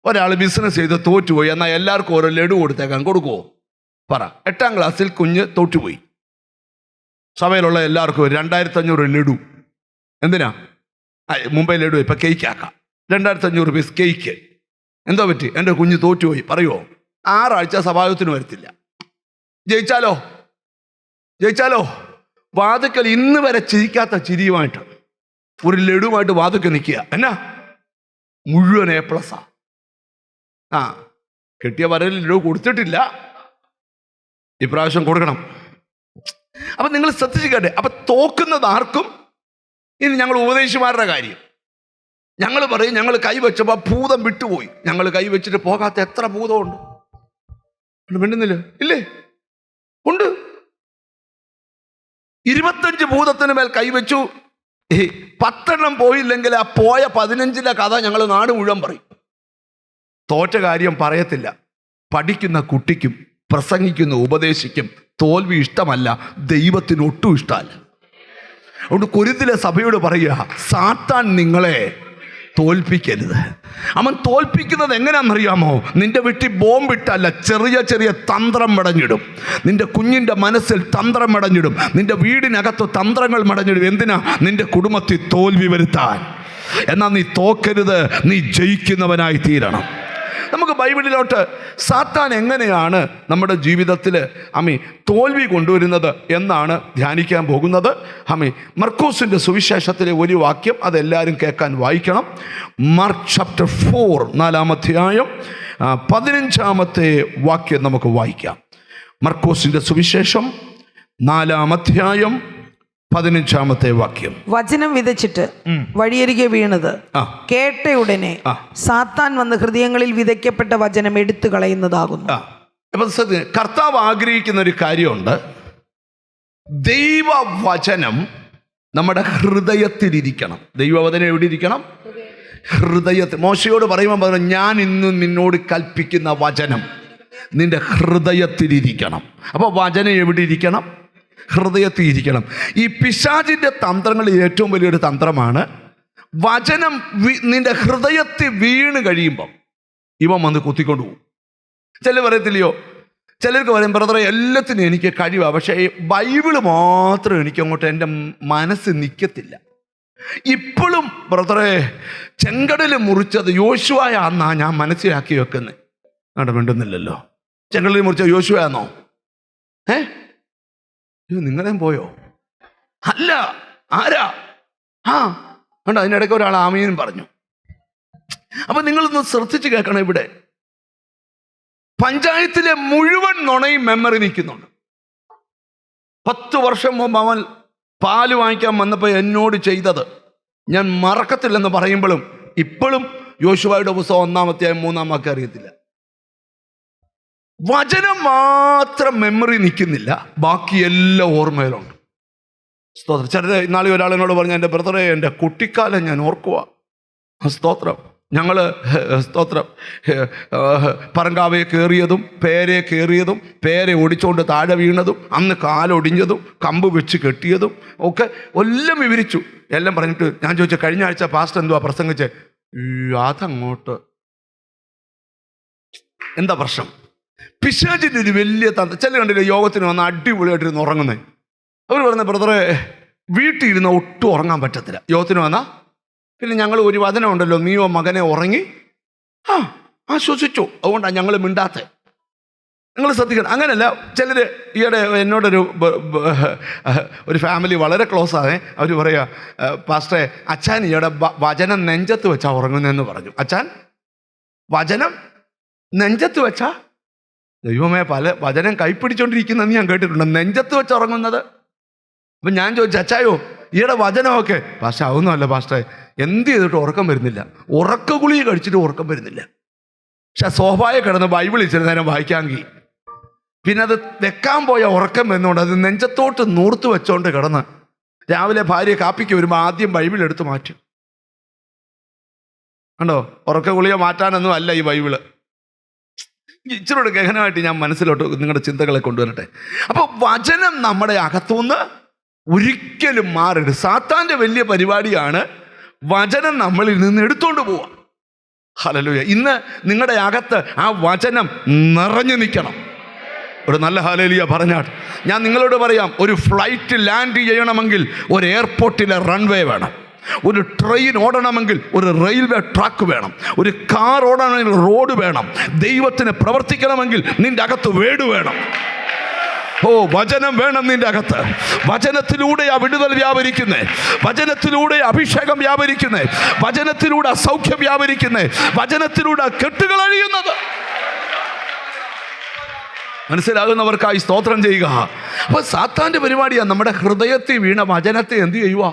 Speaker 1: ഒരാൾ ബിസിനസ് ചെയ്ത് തോറ്റുപോയി, എന്നാൽ എല്ലാവർക്കും ഓരോ ലഡു കൊടുത്തേക്കാൻ കൊടുക്കുമോ? പറ. 8-ാം ക്ലാസ്സിൽ കുഞ്ഞ് തോറ്റുപോയി. സഭയിലുള്ള എല്ലാവർക്കും 2500 ലഡു. എന്തിനാ? മുംബൈ ലഡു ഇപ്പം കേക്ക് ആക്കാം. 2500 പീസ് കേക്ക്. എന്തോ പറ്റി? എൻ്റെ കുഞ്ഞ് തോറ്റുപോയി പറയുമോ? 6 ആഴ്ച സഭായോഗത്തിന് വരത്തില്ല. ജയിച്ചാലോ വാതുക്കൽ ഇന്ന് വരെ ചിരിക്കാത്ത ചിരിയുമായിട്ട് ഒരു ലഡുമായിട്ട് വാതുക്കൽ നിൽക്കുക. എന്നാ മുഴുവൻ A+. കിട്ടിയ വരയിൽ ലഡു കൊടുത്തിട്ടില്ല, ഇപ്രാവശ്യം കൊടുക്കണം. അപ്പം നിങ്ങൾ ശ്രദ്ധിച്ചിട്ടെ. അപ്പം തോക്കുന്നത് ആർക്കും. ഇനി ഞങ്ങൾ ഉപദേശിമാരുടെ കാര്യം, ഞങ്ങൾ പറയും ഞങ്ങൾ കൈവച്ചപ്പോൾ ഭൂതം വിട്ടുപോയി. ഞങ്ങൾ കൈവച്ചിട്ട് പോകാത്ത എത്ര ഭൂതമുണ്ട്? മിണ്ടുന്നില്ല, ഇല്ലേ? ഉണ്ട്. 25 ഭൂതത്തിന് മേൽ കൈവച്ചു. 10 പോയില്ലെങ്കിൽ ആ പോയ 15 കഥ ഞങ്ങൾ നാട് മുഴുവൻ പറയും. തോറ്റ കാര്യം പറയത്തില്ല. പഠിക്കുന്ന കുട്ടിക്കും പ്രസംഗിക്കുന്ന ഉപദേശിക്കും തോൽവി ഇഷ്ടമല്ല, ദൈവത്തിന് ഒട്ടും ഇഷ്ടമല്ല. അതുകൊണ്ട് കൊരിന്തിലെ സഭയോട് പറയുക, സാത്താൻ നിങ്ങളെ തോൽപ്പിക്കരുത്. അവൻ തോൽപ്പിക്കുന്നത് എങ്ങനെയാണെന്നറിയാമോ? നിന്റെ വീട്ടിൽ ബോംബിട്ടല്ല, ചെറിയ ചെറിയ തന്ത്രം മടഞ്ഞിടും. നിന്റെ കുഞ്ഞിൻ്റെ മനസ്സിൽ തന്ത്രം മടഞ്ഞിടും. നിന്റെ വീടിനകത്ത് തന്ത്രങ്ങൾ മടഞ്ഞിടും. എന്തിനാ? നിന്റെ കുടുംബത്തിൽ തോൽവി വരുത്താൻ. എന്നാൽ നീ തോക്കരുത്, നീ ജയിക്കുന്നവനായി തീരണം. നമുക്ക് ബൈബിളിലോട്ട് സാത്താൻ എങ്ങനെയാണ് നമ്മുടെ ജീവിതത്തിൽ തോൽവി കൊണ്ടുവരുന്നത് എന്നാണ് ധ്യാനിക്കാൻ പോകുന്നത്. മർക്കോസിൻ്റെ സുവിശേഷത്തിലെ ഒരു വാക്യം അതെല്ലാവരും കേൾക്കാൻ വായിക്കണം. മാർക്ക് ചാപ്റ്റർ 4 4-ാം അധ്യായം 15-ാമത്തെ വാക്യം നമുക്ക് വായിക്കാം. മർക്കോസിൻ്റെ സുവിശേഷം 4-ാം അധ്യായം 15-ാമത്തെ വാക്യം. വചനം വിതച്ചിട്ട്
Speaker 2: വഴിയരികെ വീണത് കേട്ട ഉടനെ സാത്താൻ വന്ന് ഹൃദയങ്ങളിൽ വിതയ്ക്കപ്പെട്ട വചനം എടുത്തു കളയുന്നതാകുന്നു.
Speaker 1: അപ്പം കർത്താവ് ആഗ്രഹിക്കുന്ന ഒരു കാര്യമുണ്ട്. ദൈവവചനം നമ്മുടെ ഹൃദയത്തിലിരിക്കണം. ദൈവവചനം എവിടെ ഇരിക്കണം? ഹൃദയത്തിൽ. മോശയോട് പറയുമ്പോൾ പറഞ്ഞു, ഞാൻ ഇന്ന് നിന്നോട് കൽപ്പിക്കുന്ന വചനം നിന്റെ ഹൃദയത്തിലിരിക്കണം. അപ്പോൾ വചനം എവിടെ ഇരിക്കണം? ഹൃദയത്തിൽ ഇരിക്കണം. ഈ പിശാചിൻ്റെ തന്ത്രങ്ങളിൽ ഏറ്റവും വലിയൊരു തന്ത്രമാണ് വചനം നിന്റെ ഹൃദയത്തിൽ വീണ് കഴിയുമ്പം ഇവൻ വന്ന് കുത്തിക്കൊണ്ട് പോകും. ചിലർ പറയത്തില്ലയോ, ചിലർക്ക് പറയും ബ്രദറെ എല്ലാത്തിനും എനിക്ക് കഴിവാണ്, പക്ഷേ ബൈബിള് മാത്രം എനിക്കങ്ങോട്ട് എൻ്റെ മനസ്സ് നിൽക്കത്തില്ല. ഇപ്പോഴും ബ്രദറെ ചെങ്കടൽ മുറിച്ചത് യോശുവയാന്നാ ഞാൻ മനസ്സിലാക്കി വെക്കുന്നത്. അവിടെ മിണ്ടുന്നില്ലല്ലോ. ചെങ്കടൽ മുറിച്ച യോശുവയാന്നോ? നിങ്ങളേം പോയോ? അല്ല, ആരാ? കണ്ടോ, അതിനിടയ്ക്ക് ഒരാൾ ആമീനും പറഞ്ഞു. അപ്പൊ നിങ്ങളൊന്ന് ശ്രദ്ധിച്ച് കേൾക്കണം. ഇവിടെ പഞ്ചായത്തിലെ മുഴുവൻ നുണയും മെമ്മറി നിൽക്കുന്നുണ്ട്. 10 വർഷം മുമ്പ് അവൻ പാല് വാങ്ങിക്കാൻ വന്നപ്പോൾ എന്നോട് ചെയ്തത് ഞാൻ മറക്കത്തില്ലെന്ന് പറയുമ്പോഴും ഇപ്പോഴും യോശുവയുടെ പുസ്തകം 1-ാം അധ്യായം 3-ാം വാക്യം അറിയത്തില്ല. വചനം മാത്രം മെമ്മറി നിൽക്കുന്നില്ല, ബാക്കി എല്ലാം ഓർമ്മയിലുണ്ട്. സ്തോത്രം. ചിലർ ഇന്നാളെ ഒരാളിനോട് പറഞ്ഞു, എൻ്റെ ബ്രദറെ എൻ്റെ കുട്ടിക്കാലം ഞാൻ ഓർക്കുക. സ്തോത്രം. ഞങ്ങൾ സ്തോത്രം പറങ്കാവയെ കയറിയതും പേരെ കയറിയതും പേരെ ഒടിച്ചുകൊണ്ട് താഴെ വീണതും അന്ന് കാലൊടിഞ്ഞതും കമ്പ് വെച്ച് കെട്ടിയതും ഒക്കെ എല്ലാം വിവരിച്ചു. എല്ലാം പറഞ്ഞിട്ട് ഞാൻ ചോദിച്ചു, കഴിഞ്ഞ ആഴ്ച പാസ്റ്റർ എന്തുവാ പ്രസംഗിച്ച്? അതങ്ങോട്ട് എന്താ പ്രശ്നം? പിശാചിൻ്റെ ഒരു വലിയ തന്ത്രം. ചില കണ്ടില്ലേ യോഗത്തിന് വന്ന് അടിപൊളിയായിട്ടിരുന്ന് ഉറങ്ങുന്നേ. അവർ പറഞ്ഞ ബ്രദറെ വീട്ടിൽ ഇരുന്ന് ഒട്ടും ഉറങ്ങാൻ പറ്റത്തില്ല. യോഗത്തിന് വന്നാൽ പിന്നെ ഞങ്ങൾ ഒരു വചനം ഉണ്ടല്ലോ, നീയോ മകനെ ഉറങ്ങി ആശ്വസിച്ചു, അതുകൊണ്ടാണ് ഞങ്ങൾ മിണ്ടാത്തെ. നിങ്ങൾ ശ്രദ്ധിക്കണം. അങ്ങനെയല്ല, ചിലർ ഈയിടെ ഒരു ഫാമിലി വളരെ ക്ലോസ് ആണേ. അവർ പറയുക, പാസ്റ്ററെ അച്ഛൻ ഈയിടെ വചനം നെഞ്ചത്ത് വെച്ചാ ഉറങ്ങുന്നതെന്ന് പറഞ്ഞു. അച്ഛൻ വചനം നെഞ്ചത്ത് വെച്ചാ? ദൈവമേ, പല വചനം കൈപ്പിടിച്ചോണ്ടിരിക്കുന്നതെന്ന് ഞാൻ കേട്ടിട്ടുണ്ട്, നെഞ്ചത്ത് വെച്ച് ഉറങ്ങുന്നത്. അപ്പം ഞാൻ ചോദിച്ചു, അച്ചായോ ഈയിടെ വചനമൊക്കെ? പാസ്റ്റർ അതൊന്നുമല്ല പാസ്റ്ററെ, എന്ത് ചെയ്തിട്ട് ഉറക്കം വരുന്നില്ല, ഉറക്ക ഗുളിക കഴിച്ചിട്ട് ഉറക്കം വരുന്നില്ല. പക്ഷെ സ്വാഭാവിക കിടന്ന് ബൈബിൾ ഇച്ചിരി നേരം വായിക്കാമെങ്കിൽ പിന്നെ അത് വെക്കാൻ പോയ ഉറക്കം വരുന്നതുകൊണ്ട് അത് നെഞ്ചത്തോട്ട് നൂർത്ത് വെച്ചോണ്ട് കിടന്ന് രാവിലെ ഭാര്യ കാപ്പിക്ക് വരുമ്പോൾ ആദ്യം ബൈബിൾ എടുത്ത് മാറ്റും. കണ്ടോ, ഉറക്ക ഗുളിക മാറ്റാനൊന്നും അല്ല ഈ ബൈബിള്. ഇച്ചിരൂടെ ഗഹനമായിട്ട് ഞാൻ മനസ്സിലോട്ട് നിങ്ങളുടെ ചിന്തകളെ കൊണ്ടുവരട്ടെ. അപ്പോൾ വചനം നമ്മുടെ അകത്തുനിന്ന് ഒരിക്കലും മാറരുത്. സാത്താൻ്റെ വലിയ പരിപാടിയാണ് വചനം നമ്മളിൽ നിന്ന് എടുത്തുകൊണ്ട് പോവുക. ഹല്ലേലൂയ. ഇന്ന് നിങ്ങളുടെ അകത്ത് ആ വചനം നിറഞ്ഞു നിൽക്കണം. ഒരു നല്ല ഹല്ലേലൂയ പറഞ്ഞാൽ ഞാൻ നിങ്ങളോട് പറയാം, ഒരു ഫ്ലൈറ്റ് ലാൻഡ് ചെയ്യണമെങ്കിൽ ഒരു എയർപോർട്ടിലെ റൺവേ വേണം. ഒരു ട്രെയിൻ ഓടണമെങ്കിൽ ഒരു റെയിൽവേ ട്രാക്ക് വേണം. ഒരു കാർ ഓടണമെങ്കിൽ റോഡ് വേണം. ദൈവത്തിന് പ്രവർത്തിക്കണമെങ്കിൽ നിന്റെ അകത്ത് വേട് വേണം. വചനം വേണം നിന്റെ അകത്ത്. വചനത്തിലൂടെ ആ വിടുതൽ വ്യാപരിക്കുന്നേ, വചനത്തിലൂടെ അഭിഷേകം വ്യാപരിക്കുന്നേ, വചനത്തിലൂടെ സൗഖ്യം വ്യാപരിക്കുന്നേ, വചനത്തിലൂടെ കെട്ടുകൾ അഴിയുന്നത്. മനസ്സിലാകുന്നവർക്കായി സ്തോത്രം ചെയ്യുക. അപ്പൊ സാത്താന്റെ പരിപാടിയാണ് നമ്മുടെ ഹൃദയത്തിൽ വീണ വചനത്തെ എന്ത് ചെയ്യുക?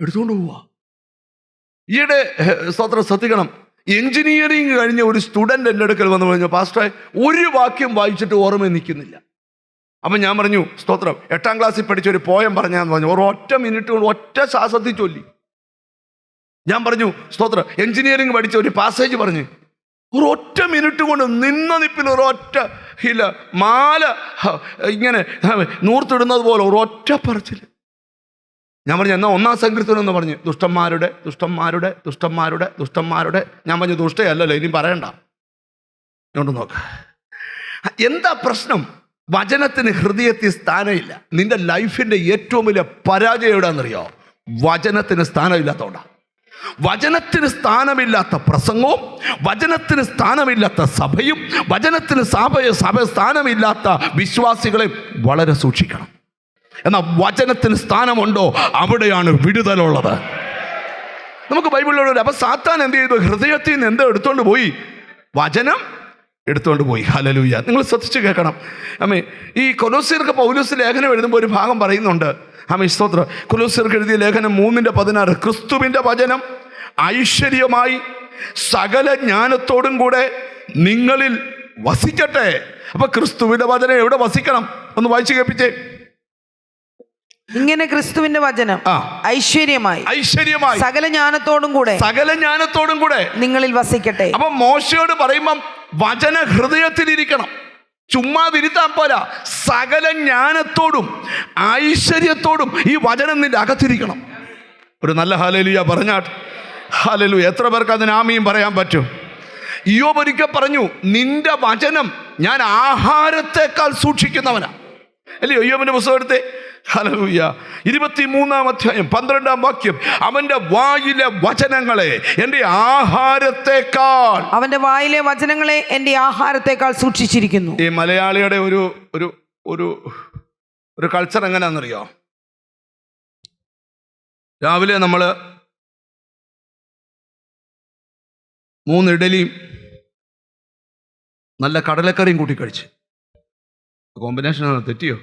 Speaker 1: എടുത്തുകൊണ്ട് പോവുക. ഈയിടെ സ്തോത്രം ശ്രദ്ധിക്കണം, എഞ്ചിനീയറിംഗ് കഴിഞ്ഞ ഒരു സ്റ്റുഡൻ്റ് എൻ്റെ അടുക്കൽ വന്ന് പറഞ്ഞു, പാസ്റ്ററെ ഒരു വാക്യം വായിച്ചിട്ട് ഓർമ്മ നിൽക്കുന്നില്ല. അപ്പം ഞാൻ പറഞ്ഞു, സ്തോത്രം 8ാം ക്ലാസ്സിൽ പഠിച്ച ഒരു പോയം പറഞ്ഞാന്ന് പറഞ്ഞു. ഒരൊറ്റ മിനിറ്റ് കൊണ്ട് ഒറ്റ ശ്വാസത്തിൽ ചൊല്ലി. ഞാൻ പറഞ്ഞു, സ്തോത്രം എഞ്ചിനീയറിംഗ് പഠിച്ച ഒരു പാസേജ് പറഞ്ഞു, ഒരൊറ്റ മിനിറ്റ് കൊണ്ട് നിന്ന നിപ്പിൽ ഒരൊറ്റ ഇല്ല മാല ഇങ്ങനെ നൂർത്തിടുന്നത് പോലെ ഒരൊറ്റ പറച്ചിൽ. ഞാൻ പറഞ്ഞു, എന്നാൽ 1-ാം സങ്കീർത്തനം എന്ന് പറഞ്ഞു, ദുഷ്ടന്മാരുടെ ദുഷ്ടന്മാരുടെ ദുഷ്ടന്മാരുടെ ദുഷ്ടന്മാരുടെ. ഞാൻ പറഞ്ഞു, ദുഷ്ടയല്ലല്ലോ, ഇനി പറയണ്ട. ഇങ്ങോട്ട് നോക്ക്, എന്താ പ്രശ്നം? വചനത്തിന് ഹൃദയത്തിൽ സ്ഥാനമില്ല. നിന്റെ ലൈഫിൻ്റെ ഏറ്റവും വലിയ പരാജയം എവിടെയാണെന്നറിയോ? വചനത്തിന് സ്ഥാനമില്ലാത്തതുകൊണ്ടാണ്. വചനത്തിന് സ്ഥാനമില്ലാത്ത പ്രസംഗവും വചനത്തിന് സ്ഥാനമില്ലാത്ത സഭയും വചനത്തിന് സ്ഥാനമില്ലാത്ത വിശ്വാസികളെ വളരെ സൂക്ഷിക്കണം. എന്നാൽ വചനത്തിന് സ്ഥാനമുണ്ടോ അവിടെയാണ് വിടുതലുള്ളത്. നമുക്ക് ബൈബിളിലുള്ള അപ്പൊ സാത്താൻ എന്ത് ചെയ്തു? ഹൃദയത്തിൽ നിന്ന് എന്തോ എടുത്തോണ്ട് പോയി? വചനം എടുത്തുകൊണ്ട് പോയി. ഹല്ലേലൂയ. നിങ്ങൾ ശ്രദ്ധിച്ച് കേൾക്കണം. അമ്മേ, ഈ കൊലോസ്യർക്ക് പൗലോസ് ലേഖനം എഴുതുമ്പോൾ ഒരു ഭാഗം പറയുന്നുണ്ട്. അമ്മേ സ്തോത്രം. കൊലോസ്യർക്ക് എഴുതിയ ലേഖനം 3:16, ക്രിസ്തുവിൻ്റെ വചനം ഐശ്വര്യമായി സകല ജ്ഞാനത്തോടും കൂടെ നിങ്ങളിൽ വസിക്കട്ടെ. അപ്പൊ ക്രിസ്തുവിൻ്റെ വചനം എവിടെ വസിക്കണം? ഒന്ന് വായിച്ചു കേൾപ്പിച്ചേ.
Speaker 2: ഇങ്ങനെ ക്രിസ്തുവിന്റെ വചനം ഐശ്വര്യമായി സകല ജ്ഞാനത്തോടും കൂടെ നിങ്ങളിൽ വസിക്കട്ടെ.
Speaker 1: അപ്പൊ മോശയോട് പറയുമ്പം വചന ഹൃദയത്തിലിരിക്കണം. ചുമ്മാതിരുത്താൻ പോരാ, സകല ജ്ഞാനത്തോടും ഐശ്വര്യത്തോടും ഈ വചനം നിന്റെ അകത്തിരിക്കണം. ഒരു നല്ല ഹല്ലേലൂയ പറഞ്ഞാട്ട്. ഹല്ലേലൂയ. എത്ര പേർക്ക് അതിന് ആമീൻ പറയാൻ പറ്റും? ഇയ്യോബ് ഒരിക്കൽ പറഞ്ഞു, നിന്റെ വചനം ഞാൻ ആഹാരത്തെക്കാൾ സൂക്ഷിക്കുന്നവനാ. അല്ലയോ? ഇയ്യോബിന്റെ പുസ്തകം എടുത്തേ. ഹല്ലേലൂയ. 23-ാം അധ്യായം 12-ാം വാക്യം, അവന്റെ വായിലെ വചനങ്ങളെ എൻ്റെ ആഹാരത്തെക്കാൾ,
Speaker 2: അവന്റെ വായിലെ വചനങ്ങളെ എൻ്റെ ആഹാരത്തെക്കാൾ സൂക്ഷിച്ചിരിക്കുന്നു.
Speaker 1: ഈ മലയാളിയുടെ ഒരു ഒരു ഒരു ഒരു കൾച്ചർ എങ്ങനെയാണെന്നറിയോ? രാവിലെ നമ്മൾ 3 ഇഡലിയും നല്ല കടലക്കറിയും കൂട്ടി കഴിച്ച്. കോമ്പിനേഷനാണ്, തെറ്റിയോ?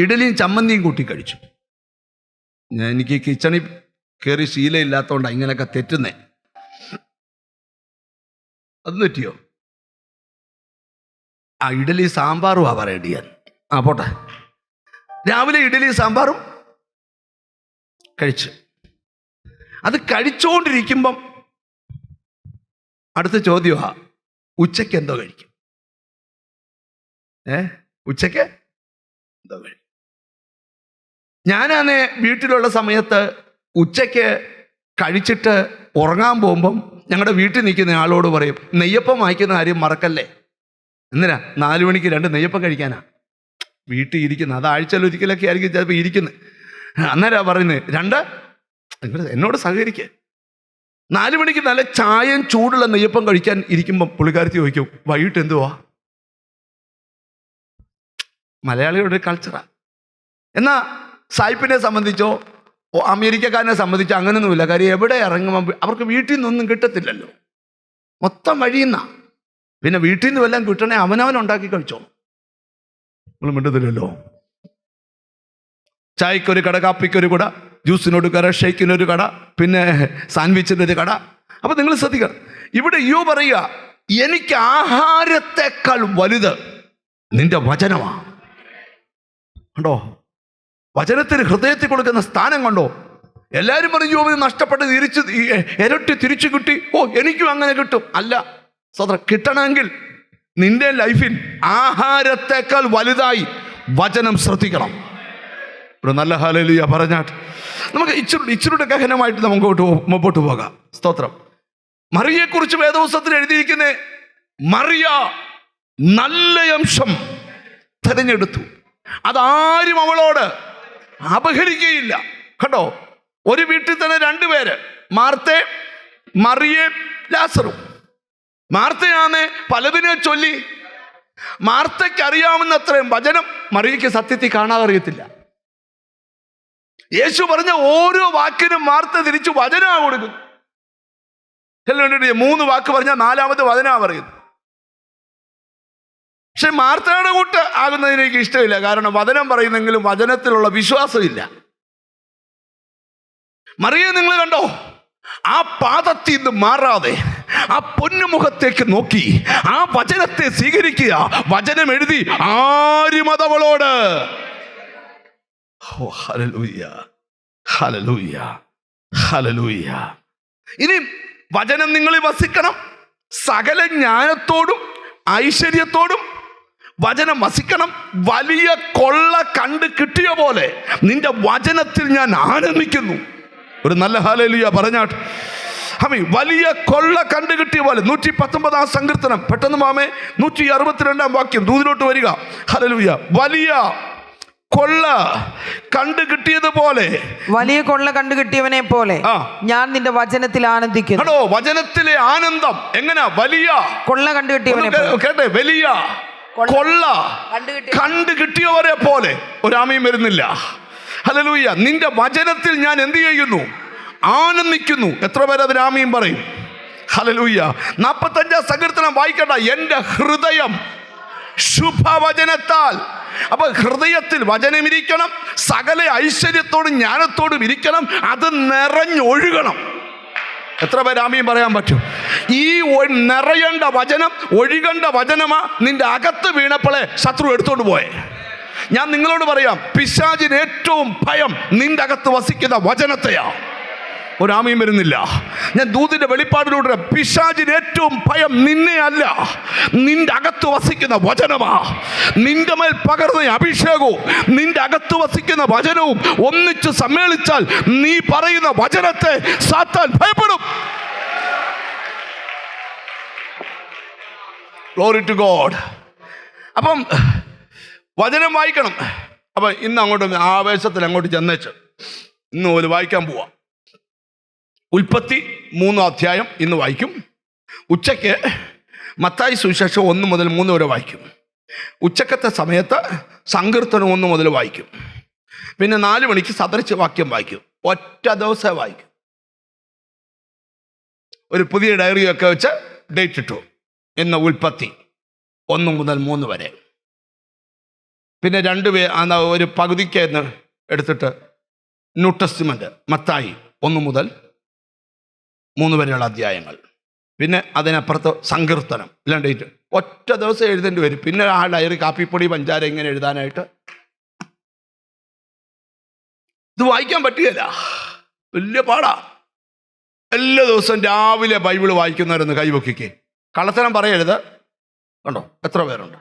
Speaker 1: ഇഡലിയും ചമ്മന്തിയും കൂട്ടി കഴിച്ചു. എനിക്ക് കിച്ചണിൽ കയറി ശീലമില്ലാത്തതുകൊണ്ടാണ് ഇങ്ങനെയൊക്കെ തെറ്റുന്നേ. അത് തെറ്റിയോ? ഇഡലി സാമ്പാറും പറയേണ്ടി ഞാൻ. പോട്ടെ. രാവിലെ ഇഡലി സാമ്പാറും കഴിച്ചു. അത് കഴിച്ചുകൊണ്ടിരിക്കുമ്പം അടുത്ത ചോദ്യമാ, ഉച്ചയ്ക്ക് എന്തോ കഴിക്കും? ഉച്ചയ്ക്ക് എന്തോ കഴിക്കും? ഞാനാണേ വീട്ടിലുള്ള സമയത്ത് ഉച്ചയ്ക്ക് കഴിച്ചിട്ട് ഉറങ്ങാൻ പോകുമ്പം ഞങ്ങളുടെ വീട്ടിൽ നിൽക്കുന്ന ആളോട് പറയും, നെയ്യപ്പം വാങ്ങിക്കുന്ന കാര്യം മറക്കല്ലേ. എന്തിനാ? 4 മണിക്ക് 2 നെയ്യപ്പം കഴിക്കാനാ വീട്ടിൽ ഇരിക്കുന്നത്. അത് ആഴ്ചയിൽ ഒരിക്കലൊക്കെ ആയിരിക്കും ചിലപ്പോൾ ഇരിക്കുന്നത്. അന്നേരാ പറയുന്നത് 2, നിങ്ങൾ എന്നോട് സഹകരിക്കുക. 4 മണിക്ക് നല്ല ചായയും ചൂടുള്ള നെയ്യപ്പം കഴിക്കാൻ ഇരിക്കുമ്പം പുള്ളിക്കാരത്തി ചോദിക്കും, വൈകിട്ട് എന്തുവാ? മലയാളികളുടെ കൾച്ചറാണ്. എന്നാൽ സായിപ്പിനെ സംബന്ധിച്ചോ അമേരിക്കക്കാരനെ സംബന്ധിച്ചോ അങ്ങനെയൊന്നുമില്ല. കാര്യം എവിടെ ഇറങ്ങുമ്പോൾ അവർക്ക് വീട്ടിൽ നിന്നൊന്നും കിട്ടത്തില്ലല്ലോ, മൊത്തം വഴിയുന്ന. പിന്നെ വീട്ടിൽ നിന്ന് വല്ലതും കിട്ടണേ അവനവൻ ഉണ്ടാക്കി കഴിച്ചോ. നിങ്ങൾ മിണ്ടത്തില്ലല്ലോ. ചായക്കൊരു കട, കാപ്പിക്കൊരു കട, ജ്യൂസിനൊരു കട, ഷേക്കിനൊരു കട, പിന്നെ സാൻഡ്വിച്ചിനൊരു കട. അപ്പം നിങ്ങൾ ശ്രദ്ധിക്കണം. ഇവിടെ പറയുക, എനിക്ക് ആഹാരത്തെക്കാൾ വലുത് നിന്റെ വചനമാണ്. കണ്ടോ? വചനത്തിന് ഹൃദയത്തിൽ കൊടുക്കുന്ന സ്ഥാനം കണ്ടോ? എല്ലാവരും പറഞ്ഞു യോബിന് നഷ്ടപ്പെട്ട് ഇരട്ടി തിരിച്ചു കിട്ടി, എനിക്കും അങ്ങനെ കിട്ടും. അല്ല സോദര, കിട്ടണമെങ്കിൽ നിന്റെ ലൈഫിൽ ആഹാരത്തെക്കാൾ വലുതായി വചനം ശ്രദ്ധിക്കണം. ഒരു നല്ല ഹല്ലേലൂയ പറഞ്ഞാട്ട് നമുക്ക് ഇച്ചിരൂടെ ഗഹനമായിട്ട് നമുക്ക് മുമ്പോട്ട് പോകാം. സ്തോത്രം. മറിയയെക്കുറിച്ച് വേദപുസ്തകത്തിൽ എഴുതിയിരിക്കുന്നേ, മറിയ നല്ല അംശം തിരഞ്ഞെടുത്തു, അതാരും അവളോട് അപഹരിക്കുകയില്ല. കണ്ടോ? ഒരു വീട്ടിൽ തന്നെ 2 പേര്, മാർത്തേ, മറിയേ, ലാസറും. മാർത്തയാന്ന് പലതിനെ ചൊല്ലി. മാർത്തയ്ക്ക് അറിയാവുന്നത്രയും വചനം മറിയയ്ക്ക് സത്യത്തിൽ കാണാതെ അറിയത്തില്ല. യേശു പറഞ്ഞ ഓരോ വാക്കിനും മാർത്ത തിരിച്ചു വചനമാണ് കൊടുക്കുന്നു. 3 വാക്ക് പറഞ്ഞാൽ 4ാമത്തെ വചനമാണ് പറയുന്നത്. പക്ഷെ മാർത്തയുടെ കൂട്ട് ആകുന്നതിന് എനിക്ക് ഇഷ്ടമില്ല. കാരണം വചനം പറയുന്നെങ്കിലും വചനത്തിലുള്ള വിശ്വാസമില്ല. മറിയെ നിങ്ങൾ കണ്ടോ? ആ പാദത്തിൽ നിന്ന് മാറാതെ ആ പൊന്നുമുഖത്തേക്ക് നോക്കി ആ വചനത്തെ സ്വീകരിക്കുക. വചനം എഴുതി ആരും അതവളോട്. Hallelujah, hallelujah, hallelujah. ഇനി വചനം നിങ്ങളിൽ വസിക്കണം. സകല ജ്ഞാനത്തോടും ഐശ്വര്യത്തോടും വചനം വസിക്കണം. വലിയ കൊള്ള കണ്ട് കിട്ടിയ പോലെ നിന്റെ വചനത്തിൽ ഞാൻ ആനന്ദിക്കുന്നു. ഒരു നല്ല ഹല്ലേലൂയ പറഞ്ഞാട്ട്. വലിയ കൊള്ള കണ്ടു കിട്ടിയ പോലെ 119-ാം സങ്കീർത്തനം. പെട്ടെന്ന് മാമേ, 162-ാം വാക്യം ദൂതിലോട്ട് വരിക. ഹല്ലേലൂയ. വലിയ കൊള്ള കണ്ടു കിട്ടിയതുപോലെ,
Speaker 2: വലിയ കൊള്ള കണ്ടു കിട്ടിയവനെ പോലെ ഞാൻ നിന്റെ വചനത്തിൽ ആനന്ദിക്കുന്നു.
Speaker 1: വചനത്തിലെ ആനന്ദം എങ്ങനെയാ? വലിയ
Speaker 2: കൊള്ള കണ്ടു കിട്ടിയവനെ
Speaker 1: കേട്ടെ, വലിയ കൊള്ള കണ്ടു കിട്ടിയവരെ പോലെ. ഒരാമയും വരുന്നില്ല. ഹല്ലേലൂയ. നിന്റെ വചനത്തിൽ ഞാൻ എന്ത് ചെയ്യുന്നു? ആനന്ദിക്കുന്നു. എത്ര പേര് അതിന് ആമയും പറയും? ഹല്ലേലൂയ. 45-ാം സങ്കീർത്തനം വായിക്കട്ടെ. എൻ്റെ ഹൃദയം ശുഭവചനത്താൽ. അപ്പൊ ഹൃദയത്തിൽ വചനമിരിക്കണം. സകല ഐശ്വര്യത്തോടും ജ്ഞാനത്തോടും ഇരിക്കണം. അത് നിറഞ്ഞൊഴുകണം. എത്ര പേര് ആമയും പറയാൻ പറ്റും? ഈ നിറയേണ്ട വചനം, ഒഴുകേണ്ട വചനമാ നിന്റെ അകത്ത് വീണപ്പോളെ ശത്രു എടുത്തോണ്ട് പോയെ. ഞാൻ നിങ്ങളോട് പറയാം, പിശാചിന് ഏറ്റവും ഭയം നിന്റെ അകത്ത് വസിക്കുന്ന വചനത്തെയാ. ഒരാമയും വരുന്നില്ല. ഞാൻ ദൂതിന്റെ വെളിപ്പാടിലൂടെ പിശാചിന് ഏറ്റവും ഭയം നിന്നെ അല്ല, നിന്റെ അകത്ത് വസിക്കുന്ന വചനമാ. നിന്റെ മേൽ പകർന്ന അഭിഷേകവും നിന്റെ അകത്ത് വസിക്കുന്ന വചനവും ഒന്നിച്ച് സമ്മേളിച്ചാൽ നീ പറയുന്ന വചനത്തെ സാത്താൻ ഭയപ്പെടും. Glory to God. അപ്പം വചനം വായിക്കണം. അപ്പം ഇന്ന് അങ്ങോട്ട് ആവേശത്തിൽ അങ്ങോട്ട് ചെന്നേച്ച് ഇന്ന് ഒരു വായിക്കാൻ പോവാം. ഉൽപ്പത്തി 3 അധ്യായം ഇന്ന് വായിക്കും. ഉച്ചയ്ക്ക് മത്തായി സുവിശേഷം 1 മുതൽ 3 വരെ വായിക്കും. ഉച്ചക്കത്തെ സമയത്ത് സങ്കീർത്തനം 1 മുതൽ വായിക്കും. പിന്നെ 4 മണിക്ക് സദൃശ വാക്യം വായിക്കും. ഒറ്റ ദിവസം വായിക്കും. ഒരു പുതിയ ഡയറിയൊക്കെ വെച്ച് ഡേറ്റ് ഇട്ടു. ഇന്ന് ഉൽപ്പത്തി 1 മുതൽ 3 വരെ. പിന്നെ ഒരു പകുതിക്ക് എടുത്തിട്ട് ന്യൂ ടെസ്റ്റ്മെന്റ് മത്തായി 1 മുതൽ 3 വരെയുള്ള അധ്യായങ്ങൾ. പിന്നെ അതിനപ്പുറത്ത് സങ്കീർത്തനം എല്ലാം ഡേറ്റ്. ഒറ്റ ദിവസം എഴുതേണ്ടി വരും. പിന്നെ ആ ഡയറി കാപ്പിപ്പൊടി പഞ്ചാര ഇങ്ങനെ എഴുതാനായിട്ട് ഇത് വായിക്കാൻ പറ്റുകയില്ല. വലിയ പാടാ. എല്ലാ ദിവസവും രാവിലെ ബൈബിൾ വായിക്കുന്നവരെന്ന് കൈവക്കിക്കേ. കള്ളത്തരം പറയരുത്. കണ്ടോ എത്ര പേരുണ്ട്.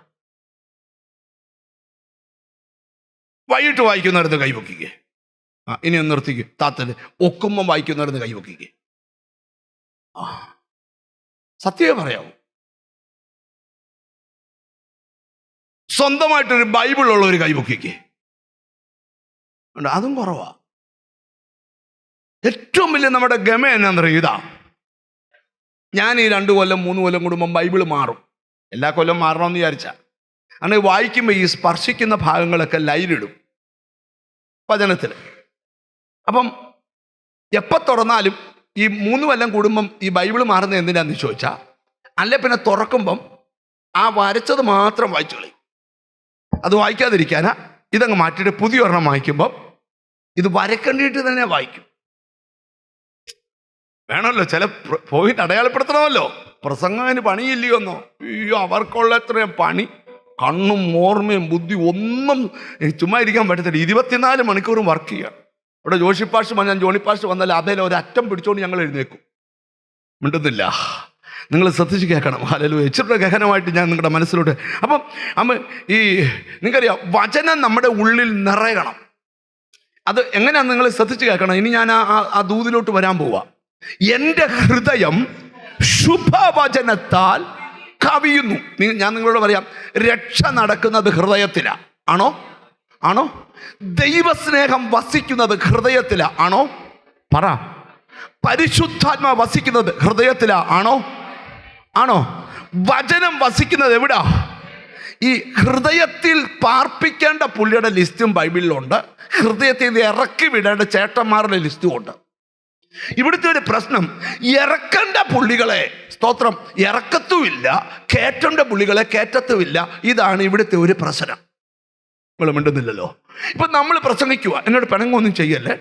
Speaker 1: വൈകിട്ട് വായിക്കുന്നവരെന്ന് കൈവക്കിക്കേ. ഇനി ഒന്ന് നിർത്തിക്ക്. താത്തല് ഒക്കുമ്പം വായിക്കുന്നവരെന്ന് കൈവക്കിക്കേ. സത്യമേ പറയാവൂ. സ്വന്തമായിട്ടൊരു ബൈബിളുള്ള ഒരു കൈവക്കിക്കേ. അതും കുറവാ. ഏറ്റവും വലിയ നമ്മുടെ ഗമ എന്നാന്നറിയോ? ഇതാ, ഞാൻ ഈ 2 കൊല്ലം 3 കൊല്ലം കൂടുമ്പം ബൈബിൾ മാറും. എല്ലാ കൊല്ലം മാറണമെന്ന് വിചാരിച്ച അങ്ങനെ വായിക്കുമ്പോൾ ഈ സ്പർശിക്കുന്ന ഭാഗങ്ങളൊക്കെ ലൈനിടും വചനത്തിൽ. അപ്പം എപ്പോൾ തുറന്നാലും ഈ 3 കൊല്ലം കൂടുമ്പം ഈ ബൈബിൾ മാറുന്നത് എന്തിനാന്ന് ചോദിച്ചാൽ, അല്ലെ പിന്നെ തുറക്കുമ്പം ആ വരച്ചത് മാത്രം വായിച്ചു കളയും. അത് വായിക്കാതിരിക്കാനാ ഇതങ്ങ് മാറ്റിയിട്ട് പുതിയ ഒരെണ്ണം വായിക്കുമ്പം ഇത് വരക്കേണ്ടിയിട്ട് തന്നെ വായിക്കും. വേണമല്ലോ, ചില പോയിട്ട് അടയാളപ്പെടുത്തണമല്ലോ. പ്രസംഗത്തിന് പണിയില്ലയോന്നോ? അയ്യോ, അവർക്കുള്ള എത്രയും പണി. കണ്ണും ഓർമ്മയും ബുദ്ധി ഒന്നും ചുമ്മാ ഇരിക്കാൻ പറ്റത്തില്ല. 24 മണിക്കൂറും വർക്ക് ചെയ്യുക. ഇവിടെ ജോഷിപ്പാഷ് ഞാൻ ജോണിപ്പാഷ് വന്നാൽ അതേലെ ഒരു അറ്റം പിടിച്ചോണ്ട് ഞങ്ങൾ എഴുന്നേക്കും. മിണ്ടുന്നില്ല. നിങ്ങൾ ശ്രദ്ധിച്ച് കേൾക്കണം. ഹല്ലേലൂയ. ഇച്ചിരി ഗഹനമായിട്ട് ഞാൻ നിങ്ങളുടെ മനസ്സിലോട്ട്. അപ്പം ഈ നിങ്ങൾക്കറിയാം, വചനം നമ്മുടെ ഉള്ളിൽ നിറയണം. അത് എങ്ങനെയാണെന്ന് നിങ്ങൾ ശ്രദ്ധിച്ച് കേൾക്കണം. ഇനി ഞാൻ ആ ദൂതിലോട്ട് വരാൻ പോവാ. എൻ്റെ ഹൃദയം ശുഭവചനത്താൽ കവിയുന്നു. ഞാൻ നിങ്ങളോട് പറയാം, രക്ഷ നടക്കുന്നത് ഹൃദയത്തിലാ. ആണോ? ആണോ? ദൈവസ്നേഹം വസിക്കുന്നത് ഹൃദയത്തിലാ. ആണോ? പറ. പരിശുദ്ധാത്മാ വസിക്കുന്നത് ഹൃദയത്തിലാ. ആണോ? ആണോ? വചനം വസിക്കുന്നത് എവിടാ? ഈ ഹൃദയത്തിൽ പാർപ്പിക്കേണ്ട പുള്ളിയുടെ ലിസ്റ്റും ബൈബിളിലുണ്ട്. ഹൃദയത്തിൽ നിന്ന് ഇറക്കി വിടേണ്ട ചേട്ടന്മാരുടെ ലിസ്റ്റും ഉണ്ട്. ഇവിടുത്തെ ഒരു പ്രശ്നം, ഇറക്കേണ്ട പുള്ളികളെ സ്തോത്രം ഇറക്കത്തുമില്ല, കയറ്റേണ്ട പുള്ളികളെ കയറ്റത്തുമില്ല. ഇതാണ് ഇവിടുത്തെ ഒരു പ്രശ്നം. നിങ്ങൾ മിണ്ടുന്നില്ലല്ലോ. ഇപ്പൊ നമ്മൾ പ്രസംഗിക്കുക, എന്നോട് പിണങ്ങൊന്നും ചെയ്യല്ലേ.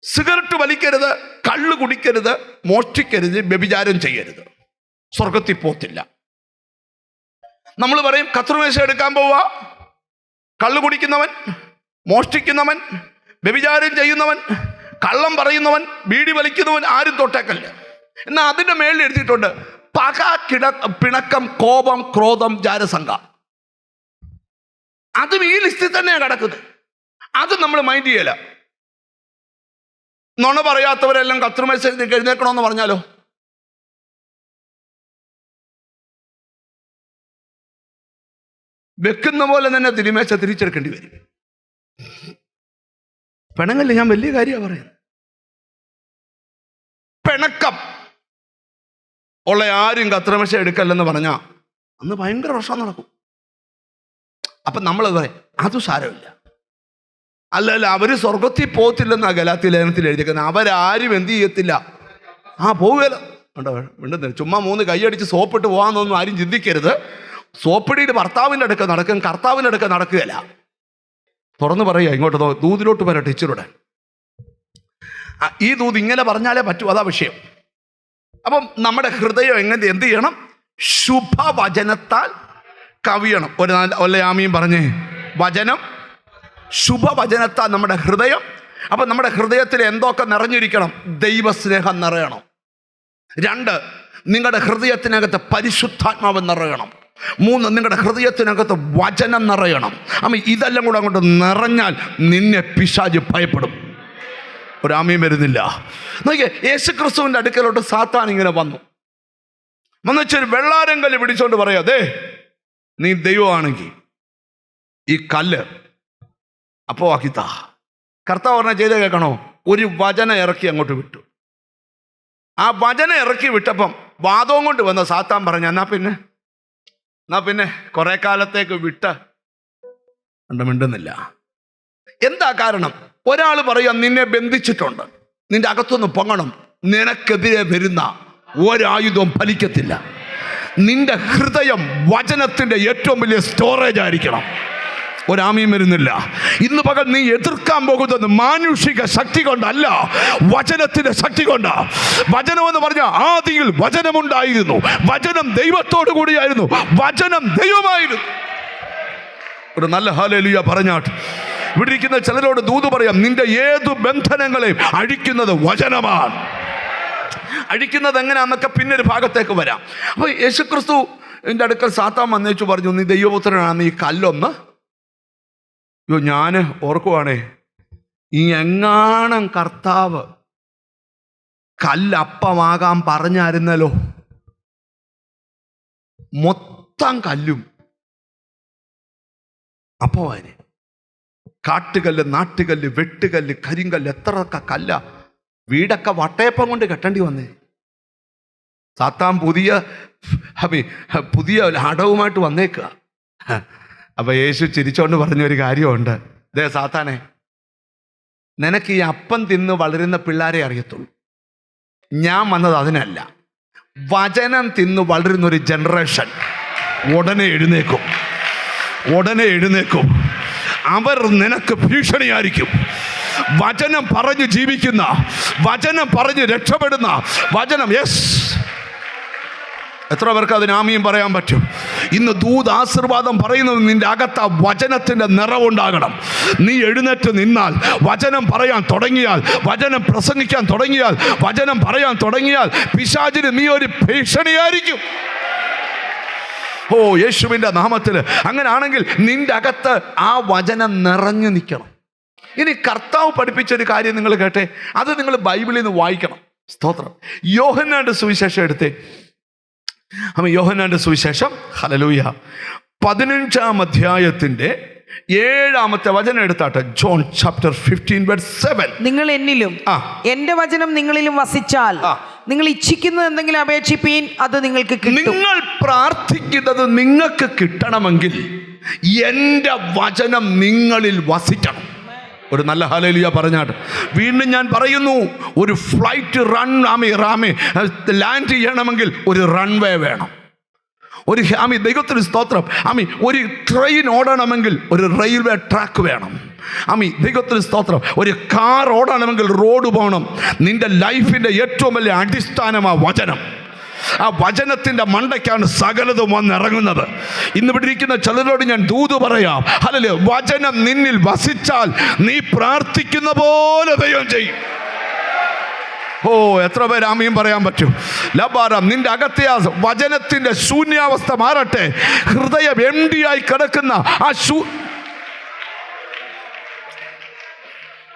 Speaker 1: സിഗരറ്റ് വലിക്കരുത്, കള്ള് കുടിക്കരുത്, മോഷ്ടിക്കരുത്, വ്യഭിചാരം ചെയ്യരുത്, സ്വർഗത്തിൽ പോത്തില്ല. നമ്മൾ പറയും കത്രുമേശ എടുക്കാൻ പോവാ. കള്ള് കുടിക്കുന്നവൻ, മോഷ്ടിക്കുന്നവൻ, വ്യഭിചാരം ചെയ്യുന്നവൻ, കള്ളം പറയുന്നവൻ, ബീഡി വലിക്കുന്നവൻ ആരും തൊട്ടേക്കല്ല. എന്നാൽ അതിൻ്റെ മേളിൽ എഴുതിയിട്ടുണ്ട് പക, പിണക്കം, കോപം, ക്രോധം, ജാരസംഘ. അതും ഈ ലിസ്റ്റിൽ തന്നെയാണ് കിടക്കുന്നത്. അത് നമ്മൾ മൈൻഡ് ചെയ്യല. നുണ പറയാത്തവരെല്ലാം കത്രുമേശത്തേക്ക് എഴുന്നേക്കണമെന്ന് പറഞ്ഞാലോ? വെക്കുന്ന പോലെ തന്നെ തിരുമേശ തിരിച്ചെടുക്കേണ്ടി വരും. പിണങ്ങല്ലേ, ഞാൻ വലിയ കാര്യമാണ് പറയുന്നത്. പിണക്കം ഉള്ള ആരും കത്രുമേശ എടുക്കല്ലെന്ന് പറഞ്ഞാൽ അന്ന് ഭയങ്കര പ്രശ്നം നടക്കും. അപ്പം നമ്മളത് പറയും, അത് സാരമില്ല. അല്ലല്ല, അവർ സ്വർഗത്തിൽ പോകത്തില്ലെന്നാ ഗലാത്യ ലേഖനത്തിൽ എഴുതിയിരിക്കുന്നത്. അവരാരും എന്ത് ചെയ്യത്തില്ല, പോവുകയല്ല. ഉണ്ടോ ചുമ്മാ 3 കൈയടിച്ച് സോപ്പിട്ട് പോകാമെന്നൊന്നും ആരും ചിന്തിക്കരുത്. സോപ്പിടിയിൽ ഭർത്താവിൻ്റെ അടുക്ക നടക്കും, കർത്താവിൻ്റെ അടുക്ക നടക്കുകയല്ല. തുറന്ന് പറയുക, ഇങ്ങോട്ട് ദൂതിലോട്ട് വരട്ടെ. ഇച്ചിരൂടെ ഈ ദൂത് ഇങ്ങനെ പറഞ്ഞാലേ പറ്റൂ, അതാ വിഷയം. അപ്പം നമ്മുടെ ഹൃദയം എന്ത് ചെയ്യണം? ശുഭവചനത്താൽ കവിയണം. ഒരു ആമീൻ പറഞ്ഞേ. വചനം, ശുഭവചനത്താൽ നമ്മുടെ ഹൃദയം അപ്പം നമ്മുടെ ഹൃദയത്തിൽ എന്തൊക്കെ നിറഞ്ഞിരിക്കണം? ദൈവസ്നേഹം നിറയണം. 2, നിങ്ങളുടെ ഹൃദയത്തിനകത്ത് പരിശുദ്ധാത്മാവ് നിറയണം. 3, നിങ്ങളുടെ ഹൃദയത്തിനകത്ത് വചനം നിറയണം. ഇതെല്ലാം കൂടെ അങ്ങോട്ട് നിറഞ്ഞാൽ നിന്നെ പിശാച് ഭയപ്പെടും. ഒരു ആമയും വരുന്നില്ല. നോക്കിയേ, യേശുക്രിസ്തുവിൻ്റെ അടുക്കലോട്ട് സാത്താൻ ഇങ്ങനെ വന്നുവെച്ചൊരു വെള്ളാരങ്കല്ല് പിടിച്ചോണ്ട് പറയാ, ദേ നീ ദൈവമാണെങ്കിൽ ഈ കല്ല് അപ്പോൾ ആക്കിത്താ. കർത്താവ് പറഞ്ഞാൽ ചെയ്തേ കേൾക്കണോ? ഒരു വചനം ഇറക്കി അങ്ങോട്ട് വിട്ടു. ആ വചനം ഇറക്കി വിട്ടപ്പം വാദവും കൊണ്ട് വന്ന സാത്താൻ പറഞ്ഞ, എന്നാ പിന്നെ കുറെ കാലത്തേക്ക് മിണ്ടുന്നില്ല. എന്താ കാരണം? ഒരാൾ പറയാ, നിന്നെ ബന്ധിച്ചിട്ടുണ്ട്, നിന്റെ അകത്തൊന്ന് പൊങ്ങണം, നിനക്കെതിരെ വരുന്ന ഒരായുധവും ഫലിക്കത്തില്ല. നിന്റെ ഹൃദയം വചനത്തിന്റെ ഏറ്റവും വലിയ സ്റ്റോറേജ് ആയിരിക്കണം. ഒരാമയും വരുന്നില്ല. ഇന്ന് പകൽ നീ എതിർക്കാൻ പോകുന്നത് മാനുഷിക ശക്തി കൊണ്ടല്ല, വചനത്തിന്റെ ശക്തി കൊണ്ടാ. വചനം എന്ന് പറഞ്ഞാൽ ആദിയിൽ വചനമുണ്ടായിരുന്നു, വചനം ദൈവത്തോടു കൂടിയായിരുന്നു, വചനം ദൈവമായിരുന്നു. ഒരു നല്ല ഹല്ലേലൂയ പറഞ്ഞാട്ട്. ഇവിടെ ഇരിക്കുന്ന ചിലരോട് ദൂത് പറയാം, നിന്റെ ഏതു ബന്ധനങ്ങളെയും അഴിക്കുന്നത് വചനമാണ്. അഴിക്കുന്നത് എങ്ങനെയാന്നൊക്കെ പിന്നൊരു ഭാഗത്തേക്ക് വരാം. അപ്പോൾ യേശുക്രിസ്തുവിൻ്റെ അടുക്കൽ സാത്താൻ വന്നേച്ചു പറഞ്ഞു, നീ ദൈവപുത്രനാണ്, ഈ കല്ലൊന്ന്. ഞാൻ ഓർക്കുവാണേ, ഈ എങ്ങാണം കർത്താവ് കല്ലപ്പമാകാൻ പറഞ്ഞായിരുന്നല്ലോ, മൊത്തം കല്ലും അപ്പമാനെ. കാട്ടുകല്ല്, നാട്ടുകല്ല്, വെട്ടുകല്ല്, കരിങ്കല്ല്, എത്രയൊക്കെ കല്ല. വീടൊക്കെ വട്ടയപ്പം കൊണ്ട് കെട്ടേണ്ടി വന്നേ. സാത്താൻ പുതിയ അടവുമായിട്ട് വന്നേക്കുക. അപ്പൊ യേശു ചിരിച്ചോണ്ട് പറഞ്ഞൊരു കാര്യമുണ്ട്, ദേ സാത്താനെ, നിനക്ക് ഈ അപ്പം തിന്ന് വളരുന്ന പിള്ളേരെ അറിയത്തുള്ളൂ. ഞാൻ വന്നത് അതിനല്ല. വചനം തിന്ന് വളരുന്നൊരു ജനറേഷൻ ഉടനെ എഴുന്നേക്കും. അവർ നിനക്ക് ഭീഷണിയായിരിക്കും. വചനം പറഞ്ഞ് ജീവിക്കുന്ന, വചനം പറഞ്ഞ് രക്ഷപ്പെടുന്ന, വചനം. യെസ്, എത്ര പേർക്ക് അതിന് ആമീൻ പറയാൻ പറ്റും? ഇന്ന് ദൂത് ആശീർവാദം പറയുന്നത് നിന്റെ അകത്ത് ആ വചനത്തിന്റെ നിറവുണ്ടാകണം. നീ എഴുന്നേറ്റ് നിന്നാൽ, വചനം പറയാൻ തുടങ്ങിയാൽ, വചനം പ്രസംഗിക്കാൻ തുടങ്ങിയാൽ, വചനം പറയാൻ തുടങ്ങിയാൽ, പിശാചിന് നീ ഒരു ഭീഷണിയായിരിക്കും. ഓ യേശുവിൻ്റെ നാമത്തിൽ. അങ്ങനെയാണെങ്കിൽ നിന്റെ അകത്ത് ആ വചനം നിറഞ്ഞു നിൽക്കണം. ഇനി കർത്താവ് പഠിപ്പിച്ചൊരു കാര്യം നിങ്ങൾ കേട്ടെ, അത് നിങ്ങൾ ബൈബിളിൽ നിന്ന് വായിക്കണം. സ്തോത്രം. യോഹന്നാന്റെ സുവിശേഷം എടുത്തേ. യോഹന്നാന്റെ സുവിശേഷം, ഹല്ലേലൂയ, 15-ാം അധ്യായത്തിന്റെ 7-ാമത്തെ വചനം എടുത്താട്ടെ. John chapter 15:7.
Speaker 2: നിങ്ങൾ എന്നിലും എന്റെ വചനം നിങ്ങളിലും വസിച്ചാൽ നിങ്ങൾ ഇച്ഛിക്കുന്നത് എന്തെങ്കിലും അപേക്ഷിപ്പീൻ, അത് നിങ്ങൾക്ക് കിട്ടും.
Speaker 1: നിങ്ങൾ പ്രാർത്ഥിക്കുന്നത് നിങ്ങൾക്ക് കിട്ടണമെങ്കിൽ എൻ്റെ വചനം നിങ്ങളിൽ വസിക്കണം. ഒരു നല്ല ഹല്ലേലൂയ പറഞ്ഞാട്ട്. വീണ്ടും ഞാൻ പറയുന്നു, ഒരു ഫ്ലൈറ്റ് ലാൻഡ് ചെയ്യണമെങ്കിൽ ഒരു റൺവേ വേണം. ദൈവത്തിന് സ്തോത്രം. ഒരു ട്രെയിൻ ഓടണമെങ്കിൽ ഒരു റെയിൽവേ ട്രാക്ക് വേണം. ദൈവത്തിന് സ്തോത്രം. ഒരു കാർ ഓടണമെങ്കിൽ റോഡ് പോകണം. നിന്റെ ലൈഫിൻ്റെ ഏറ്റവും വലിയ അടിസ്ഥാനമാണ് വചനം. ആ വചനത്തിൻ്റെ മണ്ടയ്ക്കാണ് സകലതും വന്നിറങ്ങുന്നത്. ഇന്ന് ഇവിടെ ഇരിക്കുന്ന ചിലരോട് ഞാൻ ദൂത് പറയാം, ഹല്ലേലൂയ, വചനം നിന്നിൽ വസിച്ചാൽ നീ പ്രാർത്ഥിക്കുന്ന പോലെ ദൈവം ചെയ്യും. ഓ എത്ര പേര് ആമീൻ പറയാൻ പറ്റും? ലബാരം, നിന്റെ അകത്തെ ആ വചനത്തിന്റെ ശൂന്യാവസ്ഥ മാറട്ടെ. ഹൃദയം എംഡിയായി കിടക്കുന്ന ആ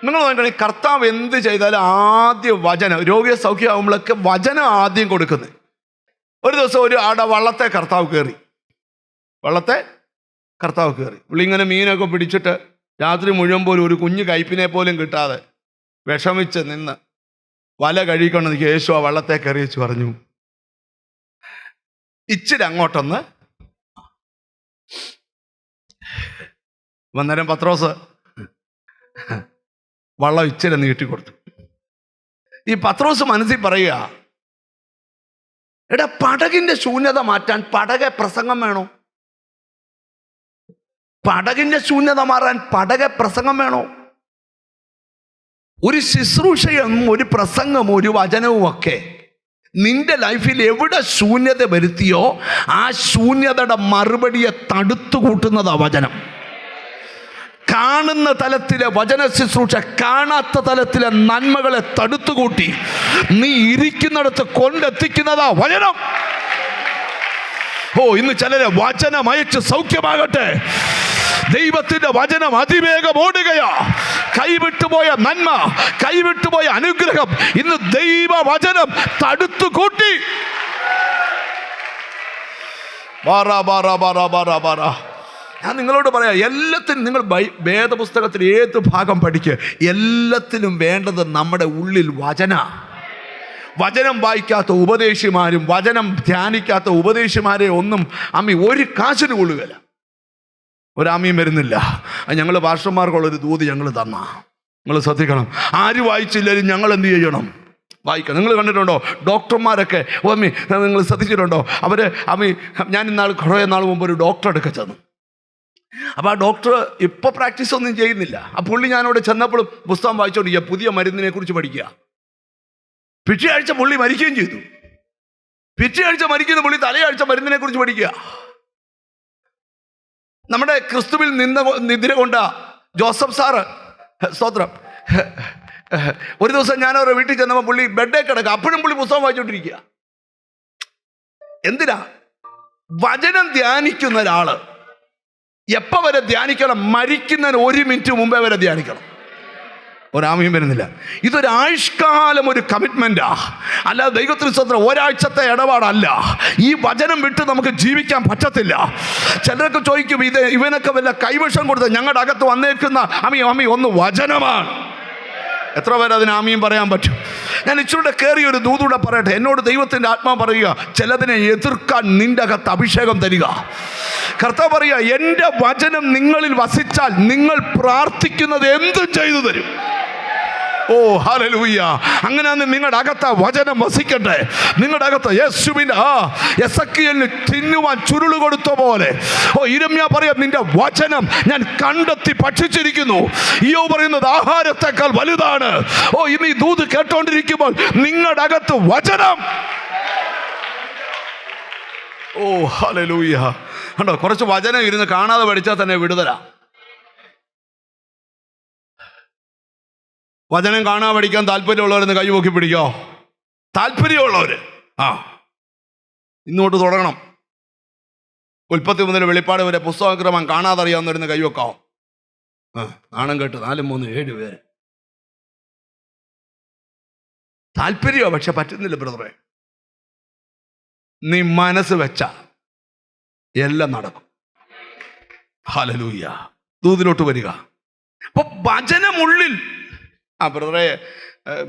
Speaker 1: നിങ്ങൾ നോക്കണേ, കർത്താവ് എന്ത് ചെയ്താലും ആദ്യം വചനം. രോഗിയെ സൗഖ്യമാകുമ്പോഴൊക്കെ വചനം ആദ്യം കൊടുക്കുന്നത്. ഒരു ദിവസം ഒരു വള്ളത്തെ കർത്താവ് കയറി. പുള്ളിങ്ങനെ മീനൊക്കെ പിടിച്ചിട്ട് രാത്രി മുഴുവൻ പോലും ഒരു കുഞ്ഞു കയ്പിനെ പോലും കിട്ടാതെ വിഷമിച്ച് നിന്ന് വല കഴിക്കണം. യേശു ആ വള്ളത്തെ കയറി വെച്ച് പറഞ്ഞു, ഇച്ചിരി അങ്ങോട്ടൊന്ന്. അന്നേരം പത്രോസ് വള്ളം ഇച്ചിരി നീട്ടിക്കൊടുത്തു. ഈ പത്രോസ് മനസ്സിൽ പറയുക, എടാ, പടകിന്റെ ശൂന്യത മാറ്റാൻ പടക പ്രസംഗം വേണോ? പടകിന്റെ ശൂന്യത മാറാൻ പടക പ്രസംഗം വേണോ? ഒരു ശുശ്രൂഷയും ഒരു പ്രസംഗവും ഒരു വചനവും ഒക്കെ നിന്റെ ലൈഫിൽ എവിടെ ശൂന്യത വരുത്തിയോ ആ ശൂന്യതയുടെ മറുപടിയെ തടുത്തു കൂട്ടുന്നതാ വചനം. കാണുന്ന തലത്തിലെ വചന ശുശ്രൂഷ കാണാത്ത തലത്തിലെ നന്മകളെ തടുത്തുകൂട്ടി നീ ഇരിക്കുന്നിടത്ത് കൊണ്ടെത്തിക്കുന്നതാ വചനം. ഇന്ന് ചിലരെ വചനം അയച്ച് സൗഖ്യമാകട്ടെ. ദൈവത്തിന്റെ വചനം അതിവേഗം ഓടുകയാ. കൈവിട്ടുപോയ നന്മ, കൈവിട്ടുപോയ അനുഗ്രഹം ഇന്ന് ദൈവ വചനം തടുത്തുകൂട്ടി. ഞാൻ നിങ്ങളോട് പറയാം, എല്ലാത്തിനും നിങ്ങൾ വേദപുസ്തകത്തിൽ ഏത് ഭാഗം പഠിക്കുക, എല്ലാത്തിനും വേണ്ടത് നമ്മുടെ ഉള്ളിൽ വചനം വായിക്കാത്ത ഉപദേശിമാരും വചനം ധ്യാനിക്കാത്ത ഉപദേശിമാരെ ഒന്നും ഒരു കാശിന് കൊള്ളുകയില്ല. ഒരാമയും വരുന്നില്ല. ഞങ്ങൾ പാസ്റ്റർമാർക്കുള്ളൊരു ദൂത് ഞങ്ങൾ തന്നാ, നിങ്ങൾ ശ്രദ്ധിക്കണം. ആര് വായിച്ചില്ലെങ്കിലും ഞങ്ങൾ എന്ത് ചെയ്യണം? വായിക്കണം. നിങ്ങൾ കണ്ടിട്ടുണ്ടോ ഡോക്ടർമാരൊക്കെ? നിങ്ങൾ ശ്രദ്ധിച്ചിട്ടുണ്ടോ? ഞാൻ കുറേ നാൾ മുമ്പ് ഒരു ഡോക്ടറെ അടുക്ക ചെന്നു. അപ്പോൾ ആ ഡോക്ടർ ഇപ്പോൾ പ്രാക്ടീസ് ഒന്നും ചെയ്യുന്നില്ല. ആ പുള്ളി ഞാനവിടെ ചെന്നപ്പോഴും പുസ്തകം വായിച്ചോണ്ടിരിക്കുക, പുതിയ മരുന്നിനെ കുറിച്ച് പഠിക്കുക. പിറ്റേ ആഴ്ച പുള്ളി മരിക്കുകയും ചെയ്തു. പിറ്റേ ആഴ്ച മരിക്കുന്ന പുള്ളി തലയാഴ്ച മരുന്നിനെ കുറിച്ച് പഠിക്കുക. നമ്മുടെ ക്രിസ്തുവിൽ നിദ്ര കൊണ്ട ജോസഫ് സാറ്, സ്തോത്രം, ഒരു ദിവസം ഞാൻ അവരുടെ വീട്ടിൽ ചെന്നപ്പോൾ പുള്ളി ബെഡേ കിടക്കുക, അപ്പോഴും പുള്ളി പുസ്തകം വായിച്ചോണ്ടിരിക്കുക. എന്തിനാ? വചനം ധ്യാനിക്കുന്ന ഒരാള് എപ്പോ വരെ ധ്യാനിക്കണം? മരിക്കുന്നതിന് 1 മിനിറ്റ് മുമ്പേ വരെ ധ്യാനിക്കണം. ഒരാമയും വരുന്നില്ല. ഇതൊരാഴ്ചക്കാലം ഒരു കമ്മിറ്റ്മെന്റാ, അല്ലാതെ ദൈവത്തിന് സ്വന്തം ഒരാഴ്ചത്തെ ഇടപാടല്ല. ഈ വചനം വിട്ട് നമുക്ക് ജീവിക്കാൻ പറ്റത്തില്ല. ചിലരൊക്കെ ചോദിക്കും, ഇവനൊക്കെ വല്ല കൈവശം കൊടുത്ത് ഞങ്ങളുടെ അകത്ത് വന്നേക്കുന്ന അമ്മി ഒന്ന് വചനമാണ്. എത്ര പേര് അതിന് ആമയും പറയാൻ പറ്റും? ഞാൻ ഇച്ചിരൂടെ കയറി ഒരു ദൂതൂടെ പറയട്ടെ. എന്നോട് ദൈവത്തിൻ്റെ ആത്മാ പറയുക, ചിലതിനെ എതിർക്കാൻ നിന്റെ അകത്ത് അഭിഷേകം തരിക. കർത്താവ് പറയുക, എൻ്റെ വചനം നിങ്ങളിൽ വസിച്ചാൽ നിങ്ങൾ പ്രാർത്ഥിക്കുന്നത് എന്തും ചെയ്തു തരും. ഹല്ലേലൂയ. അങ്ങനെ നിങ്ങളുടെ അകത്ത് വചനം വസിക്കട്ടെ. നിങ്ങളുടെ അകത്ത് യേശുവിന്റെ എസെക്കിയേലിന് തിന്നുവാൻ ചുരുള് കൊടുത്ത പോലെ യിരെമ്യാ പറയാം, നിന്റെ വചനം ഞാൻ കണ്ടെത്തി ഭക്ഷിച്ചിരിക്കുന്നു. ഇയ്യോബ് പറയുന്നത് ആഹാരത്തെക്കാൾ വലുതാണ്. ഇന്ന് ഈ ദൂത് കേട്ടോണ്ടിരിക്കുമ്പോൾ നിങ്ങളുടെ അകത്ത് വചനം. ഹല്ലേലൂയ. കണ്ടോ, കുറച്ച് വചനം ഇരുന്ന് കാണാതെ പഠിച്ചാൽ തന്നെ വിടുതല. വചനം കാണാൻ പഠിക്കാൻ താല്പര്യമുള്ളവരെന്ന് കൈ നോക്കി പിടിക്കോ. താല്പര്യമുള്ളവർ ഇന്നോട്ട് തുടങ്ങണം. ഉൽപ്പത്തി മുതൽ വെളിപ്പാട് വരെ പുസ്തകക്രമം കാണാതെ അറിയാവുന്നവരെന്ന് കൈ വെക്കാവോ? നാണം കേട്ട് 4, 3, 7 പേര്. താല്പര്യമോ, പക്ഷെ പറ്റുന്നില്ല ബ്രദറെ. നീ മനസ്സ് വെച്ച എല്ലാം നടക്കും. ഹല്ലേലൂയ. ദൂതിലോട്ട് വരിക. അപ്പൊ വചനമുള്ളിൽ ബ്രദറെ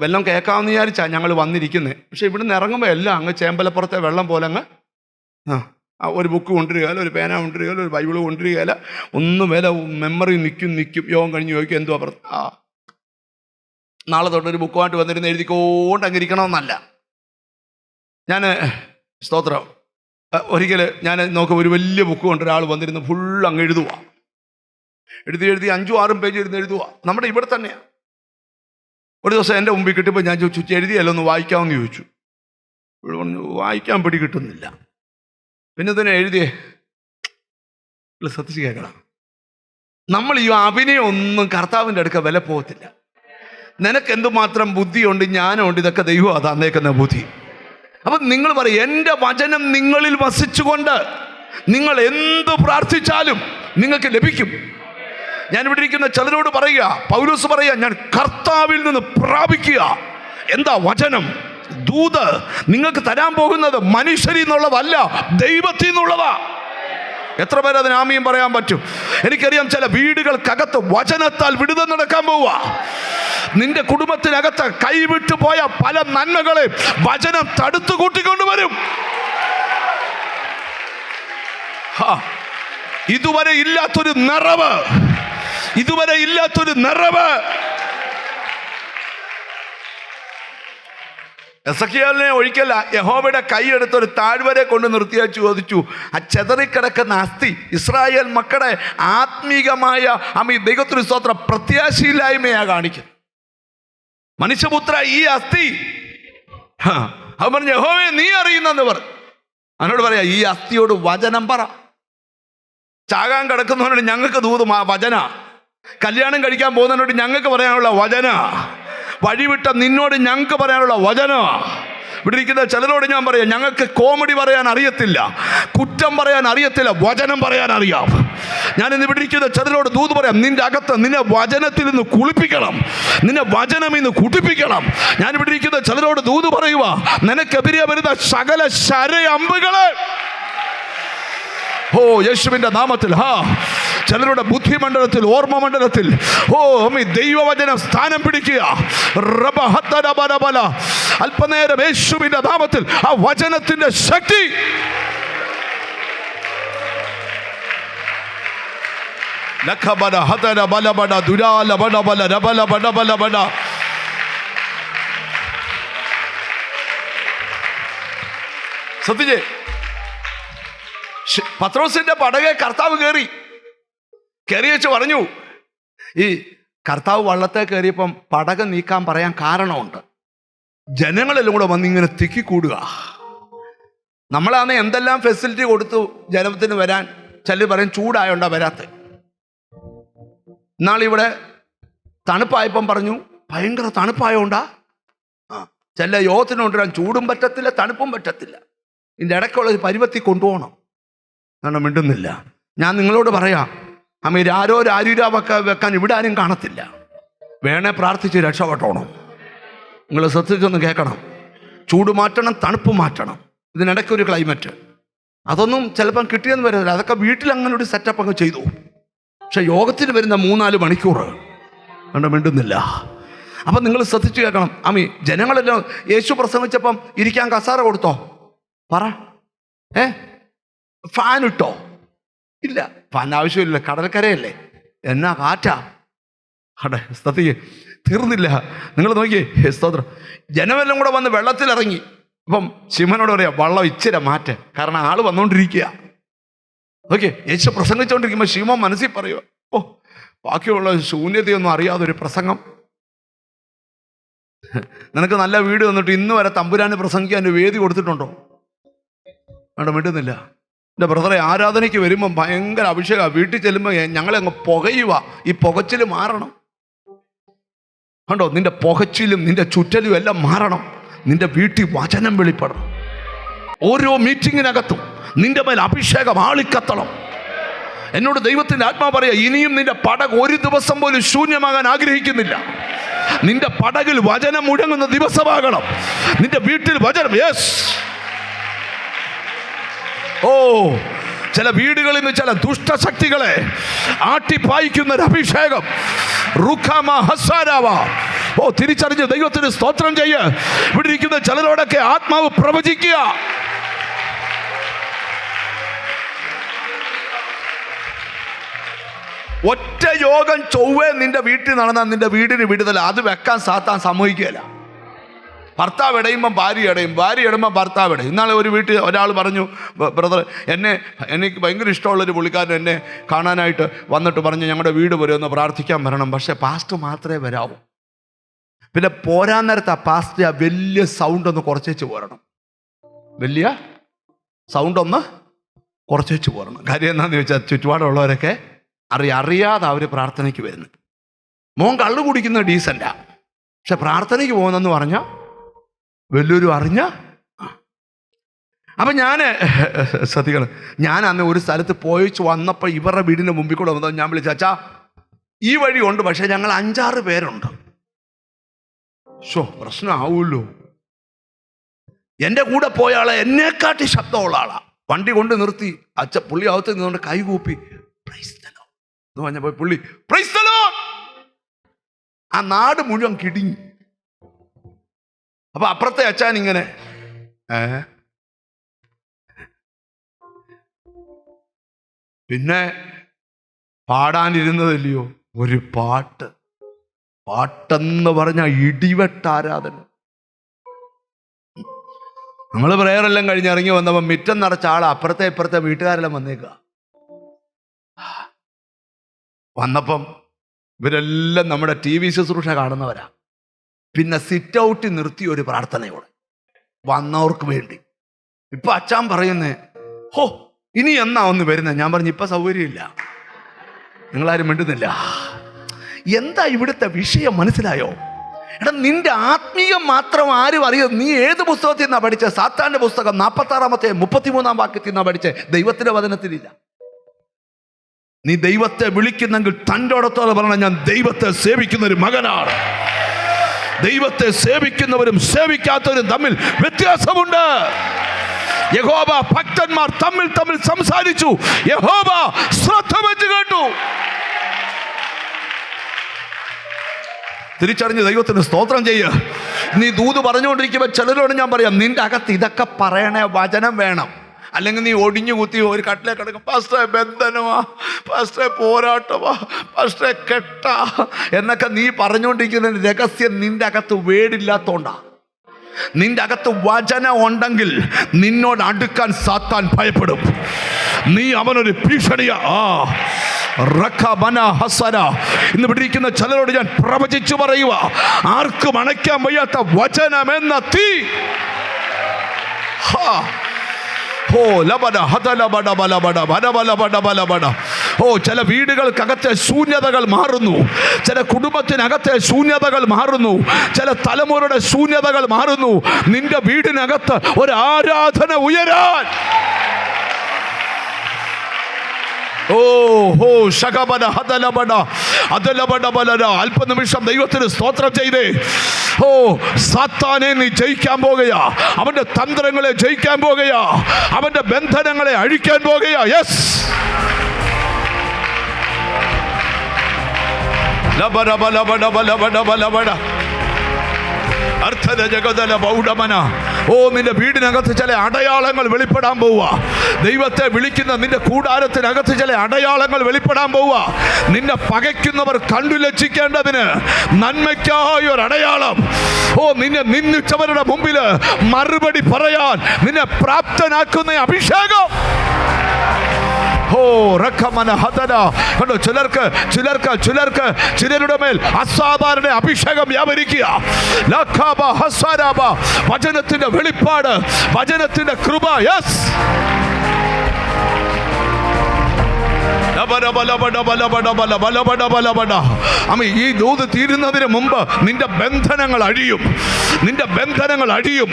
Speaker 1: വെള്ളം കേൾക്കാമെന്ന് വിചാരിച്ചാ ഞങ്ങൾ വന്നിരിക്കുന്നത്. പക്ഷെ ഇവിടുന്ന് ഇറങ്ങുമ്പോൾ എല്ലാം അങ്ങ് ചേമ്പലപ്പുറത്തെ വെള്ളം പോലെ അങ്ങ് ഒരു ബുക്ക് കൊണ്ടുവരികയില്ല, ഒരു പേന കൊണ്ടുവരികയില്ല, ഒരു ബൈബിള് കൊണ്ടുവരികയില്ല, ഒന്നും വില മെമ്മറി നിൽക്കും. യോഗം കഴിഞ്ഞ് ചോദിക്കും എന്തുവാ നാളെ തൊട്ടൊരു ബുക്കുമായിട്ട് വന്നിരുന്ന് എഴുതിക്കൊണ്ട് അങ്ങിരിക്കണമെന്നല്ല. ഞാൻ സ്തോത്രം ഒരിക്കൽ ഞാൻ നോക്കും, ഒരു വലിയ ബുക്ക് കൊണ്ട് ഒരാൾ വന്നിരുന്ന് ഫുൾ അങ്ങ് എഴുതുക. എഴുതി 5, 6 പേജ് ഇരുന്ന് എഴുതുക. നമ്മുടെ ഇവിടെ തന്നെയാണ്. ഒരു ദിവസം എൻ്റെ മുമ്പിൽ കിട്ടിയപ്പോൾ ഞാൻ ചോദിച്ചു, എഴുതിയല്ലോ ഒന്ന് വായിക്കാമെന്ന് ചോദിച്ചു. പറഞ്ഞു വായിക്കാൻ പിടി കിട്ടുന്നില്ല. പിന്നെ തന്നെ എഴുതിയേ. ശ്രദ്ധിച്ച് കേൾക്കണം. നമ്മൾ ഈ അഭിനയം ഒന്നും കർത്താവിൻ്റെ അടുക്ക വില പോകത്തില്ല. നിനക്ക് എന്തുമാത്രം ബുദ്ധിയുണ്ട്, ജ്ഞാനമുണ്ട്, ഇതൊക്കെ ദൈവം തന്നേക്കുന്ന ബുദ്ധി. അപ്പം നിങ്ങൾ പറയും, എൻ്റെ വചനം നിങ്ങളിൽ വസിച്ചുകൊണ്ട് നിങ്ങൾ എന്ത് പ്രാർത്ഥിച്ചാലും നിങ്ങൾക്ക് ലഭിക്കും. ഞാൻ ഇവിടെ ഇരിക്കുന്ന ചിലരോട് പറയുക, പൗലോസ് പറയുക, ഞാൻ കർത്താവിൽ നിന്ന് പ്രാപിക്കുക. എന്താ വചനം? ദൂത് നിങ്ങൾക്ക് തരാൻ പോകുന്നത് മനുഷ്യരിൽ നിന്നുള്ളതല്ല, ദൈവത്തിൽ നിന്നുള്ളതാ. എത്ര പേര് അതിന് ആമയും പറയാൻ പറ്റും? എനിക്കറിയാം ചില വീടുകൾക്കകത്ത് വചനത്താൽ വിടുതൽ നടക്കാൻ പോവുക. നിന്റെ കുടുംബത്തിനകത്ത് കൈവിട്ടു പോയ പല നന്മകളെ വചനം തടുത്തു കൂട്ടിക്കൊണ്ടുവരും. ഇതുവരെ ഇല്ലാത്തൊരു നിറവ്, ഇതുവരെ ഇല്ലാത്തൊരു നിറവ്. എസെക്കിയേലിനെ ഒഴിക്കല്ല, യഹോവയുടെ കൈയെടുത്തൊരു താഴ്വരെ കൊണ്ട് നിർത്തിയാൽ ചോദിച്ചു, ആ ചെതറിക്കിടക്കുന്ന അസ്ഥി ഇസ്രായേൽ മക്കളുടെ ആത്മീകമായ ദൈവത്തിന് സ്തോത്രം പ്രത്യാശയില്ലായ്മയാ കാണിക്കുന്നത്. മനുഷ്യപുത്ര, ഈ അസ്ഥി അവൻ പറഞ്ഞു, യഹോവേ നീ അറിയുന്നെന്ന് പറഞ്ഞു. അവനോട് പറയാ, ഈ അസ്ഥിയോട് വചനം പറ. ചാകാൻ കിടക്കുന്നവനോട് ഞങ്ങൾക്ക് ദൂത് വചന. കല്യാണം കഴിക്കാൻ പോകുന്നതിനോട് ഞങ്ങൾക്ക് പറയാനുള്ള വചന, വഴിവിട്ട നിന്നോട് ഞങ്ങൾക്ക് പറയാനുള്ള വചന. ഇവിടെ ഇരിക്കുന്ന ചിലരോട് ഞാൻ പറയാം, ഞങ്ങൾക്ക് കോമഡി പറയാൻ അറിയത്തില്ല, കുറ്റം പറയാൻ അറിയത്തില്ല, വചനം പറയാൻ അറിയാം. ഞാൻ ഇന്ന് ഇവിടെ ഇരിക്കുന്ന ചിലരോട് ദൂത് പറയാം, നിന്റെ അകത്ത് നിന്നെ വചനത്തിൽ നിന്ന് കുളിപ്പിക്കണം, നിന്നെ വചനം ഇന്ന് കുടിപ്പിക്കണം. ഞാൻ ഇവിടെ ഇരിക്കുന്ന ചിലരോട് ദൂത് പറയുക, നിനക്കെതിരെ വരുന്ന സകല ശരയമ്പുകളെ യേശുവിന്റെ നാമത്തിൽ ചിലരുടെ ബുദ്ധിമണ്ഡലത്തിൽ, ഓർമ്മ മണ്ഡലത്തിൽ ദൈവവചനം സ്ഥാനം പിടിക്കുക. അല്പനേരം യേശുവിന്റെ നാമത്തിൽ ആ വചനത്തിന്റെ ശക്തി സത്യജെ, പത്രോസിന്റെ പടകെ കർത്താവ് കയറി വെച്ച് പറഞ്ഞു, ഈ കർത്താവ് വള്ളത്തെ കയറിയപ്പം പടക നീക്കാൻ പറയാൻ കാരണമുണ്ട്. ജനങ്ങളെല്ലാം കൂടെ വന്നിങ്ങനെ തിക്കിക്കൂടുക. നമ്മളാണ് എന്തെല്ലാം ഫെസിലിറ്റി കൊടുത്തു ജനത്തിന് വരാൻ. ചിലർ പറയും ചൂടായോണ്ടാ വരാത്ത. ഇന്നാളിവിടെ തണുപ്പായപ്പം പറഞ്ഞു ഭയങ്കര തണുപ്പായോണ്ടാ. ചില യോഗത്തിന് കൊണ്ടുവരാൻ ചൂടും പറ്റത്തില്ല, തണുപ്പും പറ്റത്തില്ല. ഇതിൻ്റെ ഇടയ്ക്കുള്ള ഒരു പരുവത്തി കൊണ്ടുപോകണം. കാരണം മിണ്ടുന്നില്ല. ഞാൻ നിങ്ങളോട് പറയാം, ആരൂരാവൊക്കെ വെക്കാൻ ഇവിടെ ആരും കാണത്തില്ല. വേണേ പ്രാർത്ഥിച്ച് രക്ഷപ്പെട്ടോണം. നിങ്ങൾ ശ്രദ്ധിച്ചൊന്ന് കേൾക്കണം. ചൂട് മാറ്റണം, തണുപ്പ് മാറ്റണം. ഇതിനിടയ്ക്കൊരു ക്ലൈമറ്റ്, അതൊന്നും ചിലപ്പം കിട്ടിയെന്ന് വരുന്നില്ല. അതൊക്കെ വീട്ടിൽ അങ്ങനെ ഒരു സെറ്റപ്പ് അങ്ങ് ചെയ്തു. പക്ഷെ യോഗത്തിന് വരുന്ന 3-4 മണിക്കൂർ കണ്ട മിണ്ടുന്നില്ല. അപ്പം നിങ്ങൾ ശ്രദ്ധിച്ച് കേൾക്കണം. ജനങ്ങളെല്ലാം യേശു പ്രസംഗിച്ചപ്പം ഇരിക്കാൻ കസാര കൊടുത്തോ? പറ. ഫാൻ ഇട്ടോ? ഇല്ല, ഫാൻ ആവശ്യമില്ല, കടൽക്കരയല്ലേ, എന്നാ കാറ്റാ. ശ്രദ്ധിക്കേ, തീർന്നില്ല. നിങ്ങൾ നോക്കിയേ, സ്തോത്രം. ജനമെല്ലാം കൂടെ വന്ന് വെള്ളത്തിലിറങ്ങി. അപ്പം ശിമനോട് പറയാം, വള്ളം ഇച്ചിരി മാറ്റ്, കാരണം ആള് വന്നുകൊണ്ടിരിക്കുക. ഓക്കെ, യേശു പ്രസംഗിച്ചുകൊണ്ടിരിക്കുമ്പോൾ ശിമോൻ മനസ്സിൽ പറയുക, ബാക്കിയുള്ള ശൂന്യതയൊന്നും അറിയാതൊരു പ്രസംഗം. നിനക്ക് നല്ല വീട് വന്നിട്ട് ഇന്ന് വരെ തമ്പുരാന് പ്രസംഗിക്കാൻ വേദി കൊടുത്തിട്ടുണ്ടോ? വേണ്ട, മിണ്ടുന്നില്ല. എൻ്റെ ബ്രദറെ, ആരാധനയ്ക്ക് വരുമ്പം ഭയങ്കര അഭിഷേകമാണ്. വീട്ടിൽ ചെല്ലുമ്പോൾ ഞങ്ങളെ അങ്ങ് പുകയുക. ഈ പുകച്ചിൽ മാറണം. കണ്ടോ, നിന്റെ പുകച്ചിലും നിന്റെ ചുറ്റലും എല്ലാം മാറണം. നിന്റെ വീട്ടിൽ വചനം വെളിപ്പെടണം. ഓരോ മീറ്റിങ്ങിനകത്തും നിന്റെ മേൽ അഭിഷേകം ആളിക്കത്തണം. എന്നോട് ദൈവത്തിൻ്റെ ആത്മാവ് പറയാ, ഇനിയും നിന്റെ പടക് ഒരു ദിവസം പോലും ശൂന്യമാകാൻ ആഗ്രഹിക്കുന്നില്ല. നിന്റെ പടകിൽ വചനം മുഴങ്ങുന്ന ദിവസമാകണം. നിന്റെ വീട്ടിൽ വചനം. യെസ്. ചില വീടുകളിൽ നിന്ന് ചില ദുഷ്ടശക്തികളെ ആട്ടിപ്പായിക്കുന്ന ഒരു അഭിഷേകം. തിരിച്ചറിഞ്ഞ് ദൈവത്തിന് സ്തോത്രം ചെയ്യ. ഇവിടെ ഇരിക്കുന്ന ചിലരോടൊക്കെ ആത്മാവ് പ്രവചിക്കുക. ഒറ്റ യോഗം ചൊവ്വേ നിന്റെ വീട്ടിൽ നടന്നാൽ നിന്റെ വീടിന് വിടുതല. അത് വെക്കാൻ സാത്താൻ സമ്മതിക്കുകയില്ല. ഭർത്താവ് ഇടയുമ്പം ഭാര്യ ഇടയും, ഭാര്യ ഇടുമ്പം ഭർത്താവ് ഇടയും. ഇന്നാളെ ഒരു വീട്ടിൽ ഒരാൾ പറഞ്ഞു, ബ്രദർ, എനിക്ക് ഭയങ്കര ഇഷ്ടമുള്ളൊരു പുള്ളിക്കാരൻ എന്നെ കാണാനായിട്ട് വന്നിട്ട് പറഞ്ഞു, ഞങ്ങളുടെ വീട് വരെ ഒന്ന് പ്രാർത്ഥിക്കാൻ വരണം, പക്ഷേ പാസ്റ്റ് മാത്രമേ വരാവൂ. പിന്നെ പോരാൻ നേരത്ത് ആ പാസ്റ്റ് ആ വലിയ സൗണ്ട് ഒന്ന് കുറച്ചേച്ച് പോരണം. വലിയ സൗണ്ട് ഒന്ന് കുറച്ചേച്ച് പോരണം. കാര്യം എന്താണെന്ന് ചോദിച്ചാൽ ചുറ്റുപാടുള്ളവരൊക്കെ അറിയാതെ അവർ പ്രാർത്ഥനയ്ക്ക് വരുന്നു. മോൻ കള്ളു കുടിക്കുന്നത് ഡീസൻ്റാ, പക്ഷെ പ്രാർത്ഥനയ്ക്ക് പോകുന്നെന്ന് പറഞ്ഞാൽ വലിയൊരു അറിഞ്ഞ. അപ്പം ഞാൻ ശ്രദ്ധിക്കണം. ഞാൻ അന്ന് ഒരു സ്ഥലത്ത് പോയിച്ച് വന്നപ്പോൾ ഇവരുടെ വീടിൻ്റെ മുമ്പിൽ കൂടെ വന്നപ്പോൾ ഞാൻ വിളിച്ചു, അച്ഛാ ഈ വഴി ഉണ്ട്, പക്ഷെ ഞങ്ങൾ 5-6 പേരുണ്ട്. പ്രശ്നമാവുമല്ലോ. എൻ്റെ കൂടെ പോയ ആളെ എന്നെക്കാട്ടി ശബ്ദമുള്ള ആളാ. വണ്ടി കൊണ്ട് നിർത്തി പുള്ളി അകത്ത് നിന്നുകൊണ്ട് കൈകൂപ്പി പ്രൈസ് ദി ലോർഡ് എന്ന് പറഞ്ഞപ്പോൾ പുള്ളി പ്രൈസ് ദി ലോർഡ്. ആ നാട് മുഴുവൻ കിടിങ്ങി. അപ്പൊ അപ്പുറത്തെ അച്ഛൻ ഇങ്ങനെ പിന്നെ പാടാനിരുന്നതല്ലയോ ഒരു പാട്ടെന്ന് പറഞ്ഞ ഇടിവെട്ടാരാധന. നമ്മൾ പ്രയറെല്ലാം കഴിഞ്ഞ് ഇറങ്ങി വന്നപ്പോൾ മിറ്റം നിറച്ച ആൾ അപ്പുറത്തെ ഇപ്പുറത്തെ വീട്ടുകാരെല്ലാം വന്നേക്കുക. വന്നപ്പം ഇവരെല്ലാം നമ്മുടെ TV ശുശ്രൂഷ കാണുന്നവരാ. പിന്നെ സിറ്റ് ഔട്ടിൽ നിർത്തി ഒരു പ്രാർത്ഥനയോടെ വന്നവർക്ക് വേണ്ടി. ഇപ്പൊ അച്ഛൻ പറയുന്നേ, ഇനി എന്നാ ഒന്ന് വരുന്നത്? ഞാൻ പറഞ്ഞു, ഇപ്പൊ സൗകര്യമില്ല. നിങ്ങളാരും മിണ്ടുന്നില്ല. എന്താ ഇവിടുത്തെ വിഷയം മനസ്സിലായോ? എടാ, നിന്റെ ആത്മീയം മാത്രം ആരും അറിയാം. നീ ഏത് പുസ്തകത്തിൽ നിന്നാ പഠിച്ചത്? സാത്താന്റെ പുസ്തകം 46-ാമത്തെ 33-ാം വാക്യത്തിൽ നിന്നാ പഠിച്ചത്, ദൈവത്തിന്റെ വചനത്തിലില്ല. നീ ദൈവത്തെ വിളിക്കുന്നെങ്കിൽ തൻ്റെ ഇടത്തോടെ പറഞ്ഞ, ഞാൻ ദൈവത്തെ സേവിക്കുന്ന ഒരു മകനാണ്. ദൈവത്തെ സേവിക്കുന്നവരും സേവിക്കാത്തവരും തമ്മിൽ വ്യത്യാസമുണ്ട്. യഹോവ ഭക്തന്മാർ തമ്മിൽ തമ്മിൽ സംസാരിച്ചു, യഹോവ ശ്രദ്ധ വെച്ച് കേട്ടു. തിരിച്ചറിഞ്ഞ് ദൈവത്തിന് സ്തോത്രം ചെയ്യുക. നീ ദൂത് പറഞ്ഞുകൊണ്ടിരിക്കുമ്പോൾ ചിലരോട് ഞാൻ പറയാം, നിന്റെ അകത്ത് ഇതൊക്കെ പറയണേ വചനം വേണം. അല്ലെങ്കിൽ നീ ഒടിഞ്ഞു കുത്തി ഒരു കട്ടിലേക്ക് കിടക്കും, പാസ്റ്ററെ ബന്ധനമാ, പാസ്റ്ററെ പോരാട്ടമാ, പാസ്റ്ററെ കെട്ടാ എന്നൊക്കെ നീ പറഞ്ഞുകൊണ്ടിരിക്കുന്ന രഹസ്യം നിന്റെ അകത്ത് വേടില്ലാത്തോണ്ടാ. നിന്റെ അകത്ത് വചനം ഉണ്ടെങ്കിൽ നിന്നോട് അടുക്കാൻ സാത്താൻ ഭയപ്പെടും. നീ അവനൊരു ഭീഷണിയാ. ഇന്ന് പിടിക്കുന്ന ചിലരോട് ഞാൻ പ്രവചിച്ചു പറയുക, ആർക്കും അണയ്ക്കാൻ വയ്യാത്ത വചനമെന്ന തീ. ചില വീടുകൾക്കകത്തെ ശൂന്യതകൾ മാറുന്നു, ചില കുടുംബത്തിനകത്തെ ശൂന്യതകൾ മാറുന്നു, ചില തലമുറയുടെ ശൂന്യതകൾ മാറുന്നു. നിന്റെ വീടിനകത്ത് ഒരു ആരാധന ഉയരാൻ. അല്പനിമിഷം ദൈവത്തിന് സ്തോത്രം ചെയ്തേ. സാത്താനെ നീ ജയിക്കാൻ പോകുകയാ, അവന്റെ തന്ത്രങ്ങളെ ജയിക്കാൻ പോകുകയാ, അവന്റെ ബന്ധനങ്ങളെ അഴിക്കാൻ പോകുകയാ. യെസ്, നിന്റെ വീടിനകത്ത് ചില അടയാളങ്ങൾ വെളിപ്പെടാൻ പോവുക. ദൈവത്തെ വിളിക്കുന്ന നിന്റെ കൂടാരത്തിനകത്ത് ചില അടയാളങ്ങൾ വെളിപ്പെടാൻ പോവുക. നിന്നെ പകയ്ക്കുന്നവർ കണ്ടു ലജ്ജിക്കേണ്ടതിന് നന്മയ്ക്കായ ഒരു അടയാളം. നിന്നെ നിന്ദിച്ചവരുടെ മുമ്പിൽ മറുപടി പറയാൻ നിന്നെ പ്രാപ്തനാക്കുന്ന അഭിഷേകം. കണ്ടോ, ചിലരുടെ മേൽ അസാധാരണ അഭിഷേകം വ്യാപരിക്കുക. വചനത്തിന്റെ വെളിപ്പാട്, വചനത്തിന്റെ കൃപ. യെസ്, ഈ ദൂത് തീരുന്നതിന് മുമ്പ് നിന്റെ ബന്ധനങ്ങൾ അഴിയും, നിന്റെ ബന്ധനങ്ങൾ അഴിയും.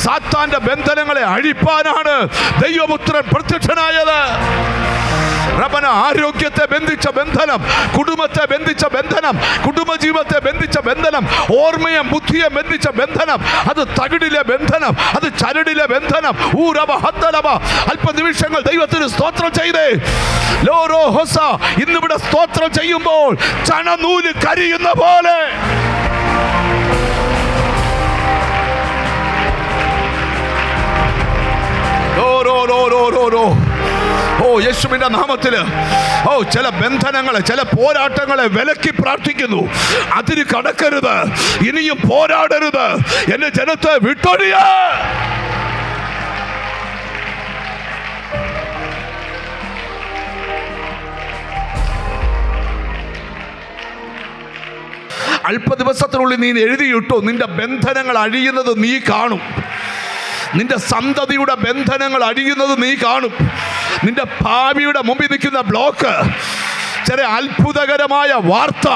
Speaker 1: സാത്താന്റെ ബന്ധനങ്ങളെ അഴിപ്പാനാണ് ദൈവപുത്രൻ പ്രത്യക്ഷനായത്. ആരോഗ്യത്തെ ബന്ധിച്ച ബന്ധനം, കുടുംബത്തെ ബന്ധിച്ച ബന്ധനം, കുടുംബജീവിതത്തെ ബന്ധിച്ച ബന്ധനം, ഓർമ്മയെ ബുദ്ധിയെ ബന്ധിച്ച ബന്ധനം, അത് തകിടിലെ ബന്ധനം, അത് ചരടിലെ ബന്ധനം. അല്പനിമിഷങ്ങൾ ദൈവത്തിന് സ്തോത്രം ചെയ്തേ. ഇന്നിവിടെ സ്തോത്രം ചെയ്യുമ്പോൾ ചണനൂല് കരിയുന്ന പോലെ യേശുവിന്റെ നാമത്തില് ചില ബന്ധനങ്ങളെ, ചില പോരാട്ടങ്ങളെ വിലക്കി പ്രാർത്ഥിക്കുന്നു. അതിന് കടക്കരുത്, ഇനിയും പോരാടരുത്, എന്റെ ജനത്തെ വിട്ടൊഴിയ. അല്പ ദിവസത്തിനുള്ളിൽ നീ എഴുതിയിട്ടു, നിന്റെ ബന്ധനങ്ങൾ അഴിയുന്നത് നീ കാണും. നിന്റെ സന്തതിയുടെ ബന്ധനങ്ങൾ അഴിയുന്നത് നീ കാണും. നിന്റെ ഭാവിയുടെ മുമ്പിൽ നിൽക്കുന്ന ബ്ലോക്ക്, ചില അത്ഭുതകരമായ വാർത്ത.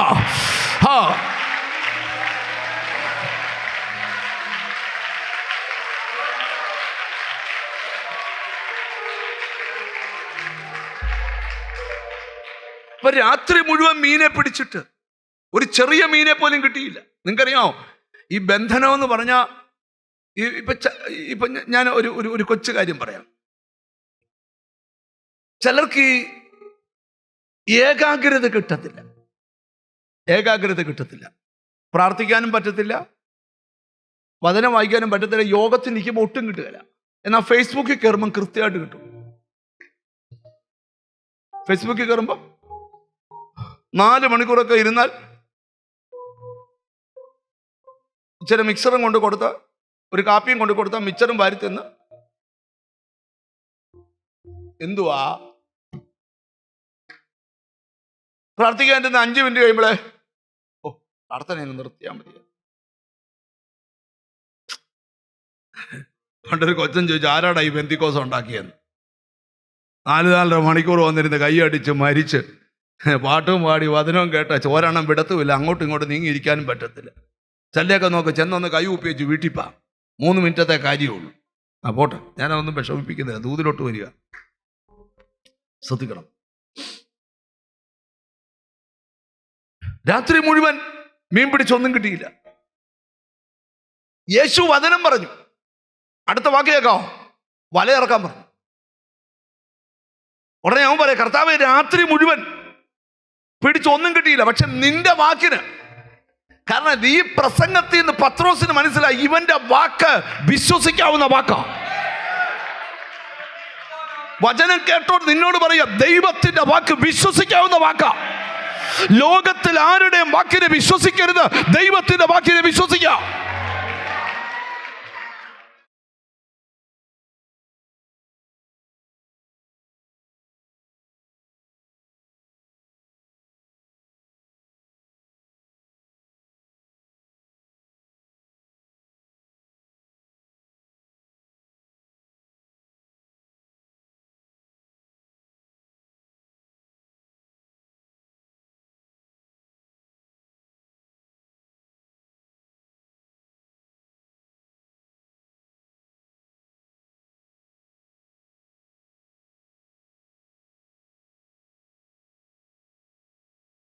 Speaker 1: ഇപ്പൊ രാത്രി മുഴുവൻ മീനെ പിടിച്ചിട്ട് ഒരു ചെറിയ മീനെ പോലും കിട്ടിയില്ല. നിങ്ങൾക്കറിയാമോ, ഈ ബന്ധനം എന്ന് പറഞ്ഞാൽ ഇപ്പൊ ഞാൻ ഒരു കൊച്ചു കാര്യം പറയാം. ചിലർക്ക് ഏകാഗ്രത കിട്ടത്തില്ല, പ്രാർത്ഥിക്കാനും പറ്റത്തില്ല, വചനം വായിക്കാനും പറ്റത്തില്ല, യോഗത്തിൽ നിൽക്കുമ്പോൾ ഒട്ടും കിട്ടുകയില്ല. എന്നാൽ ഫേസ്ബുക്കിൽ കയറുമ്പം കൃത്യമായിട്ട് കിട്ടും. ഫേസ്ബുക്കിൽ കയറുമ്പോൾ 4 മണിക്കൂറൊക്കെ ഇരുന്നാൽ ഇച്ചിരി മിക്സറും കൊണ്ട് കൊടുത്ത, ഒരു കാപ്പിയും കൊണ്ട് കൊടുത്താൽ മിച്ചറും വാരി തിന്ന് എന്തുവാ പ്രാർത്ഥിക്കാൻ 5 മിനിറ്റ് കഴിയുമ്പോഴേ പ്രാർത്ഥന നിർത്തിയാൽ മതി. പണ്ടൊരു കൊച്ചൻ ചോദിച്ചു, ആരാടാ ഈ പെന്തിക്കോസ് ഉണ്ടാക്കിയെന്ന്. 4 മണിക്കൂർ വന്നിരുന്ന് കൈയടിച്ച് മരിച്ച് പാട്ടും പാടി വചനവും കേട്ട ചോരണം വിടത്തുമില്ല, അങ്ങോട്ടും ഇങ്ങോട്ടും നീങ്ങിയിരിക്കാനും പറ്റത്തില്ല. ചെല്ലയൊക്കെ നോക്ക്, ചെന്നൊന്ന് കൈ ഉപ്പിച്ചു വീട്ടിപ്പാ, 3 മിനിറ്റത്തെ കാര്യമുള്ളൂ. പോട്ടെ, ഞാനതൊന്നും വിഷമിപ്പിക്കുന്നില്ല. ദൂതിലോട്ട് വരിക, ശ്രദ്ധിക്കണം. രാത്രി മുഴുവൻ മീൻ പിടിച്ചൊന്നും കിട്ടിയില്ല. യേശു വചനം പറഞ്ഞു. അടുത്ത വാക്ക് കേൾക്കാവോ? വലയിറക്കാൻ പറഞ്ഞു. ഉടനെ അവൻ പറയാം, കർത്താവേ, രാത്രി മുഴുവൻ പിടിച്ചൊന്നും കിട്ടിയില്ല, പക്ഷെ നിന്റെ വാക്കിന്. കാരണം ഈ പ്രസംഗത്തിൽ നിന്ന് പത്രോസിന് മനസ്സിലായി, ഇവന്റെ വാക്ക് വിശ്വസിക്കാവുന്ന വാക്കാ. വചനം കേട്ടോട് നിന്നോട് പറയാ, ദൈവത്തിന്റെ വാക്ക് വിശ്വസിക്കാവുന്ന വാക്കാ. ലോകത്തിൽ ആരുടെയും വാക്കിനെ വിശ്വസിക്കരുത്, ദൈവത്തിന്റെ വാക്കിനെ വിശ്വസിക്കാം.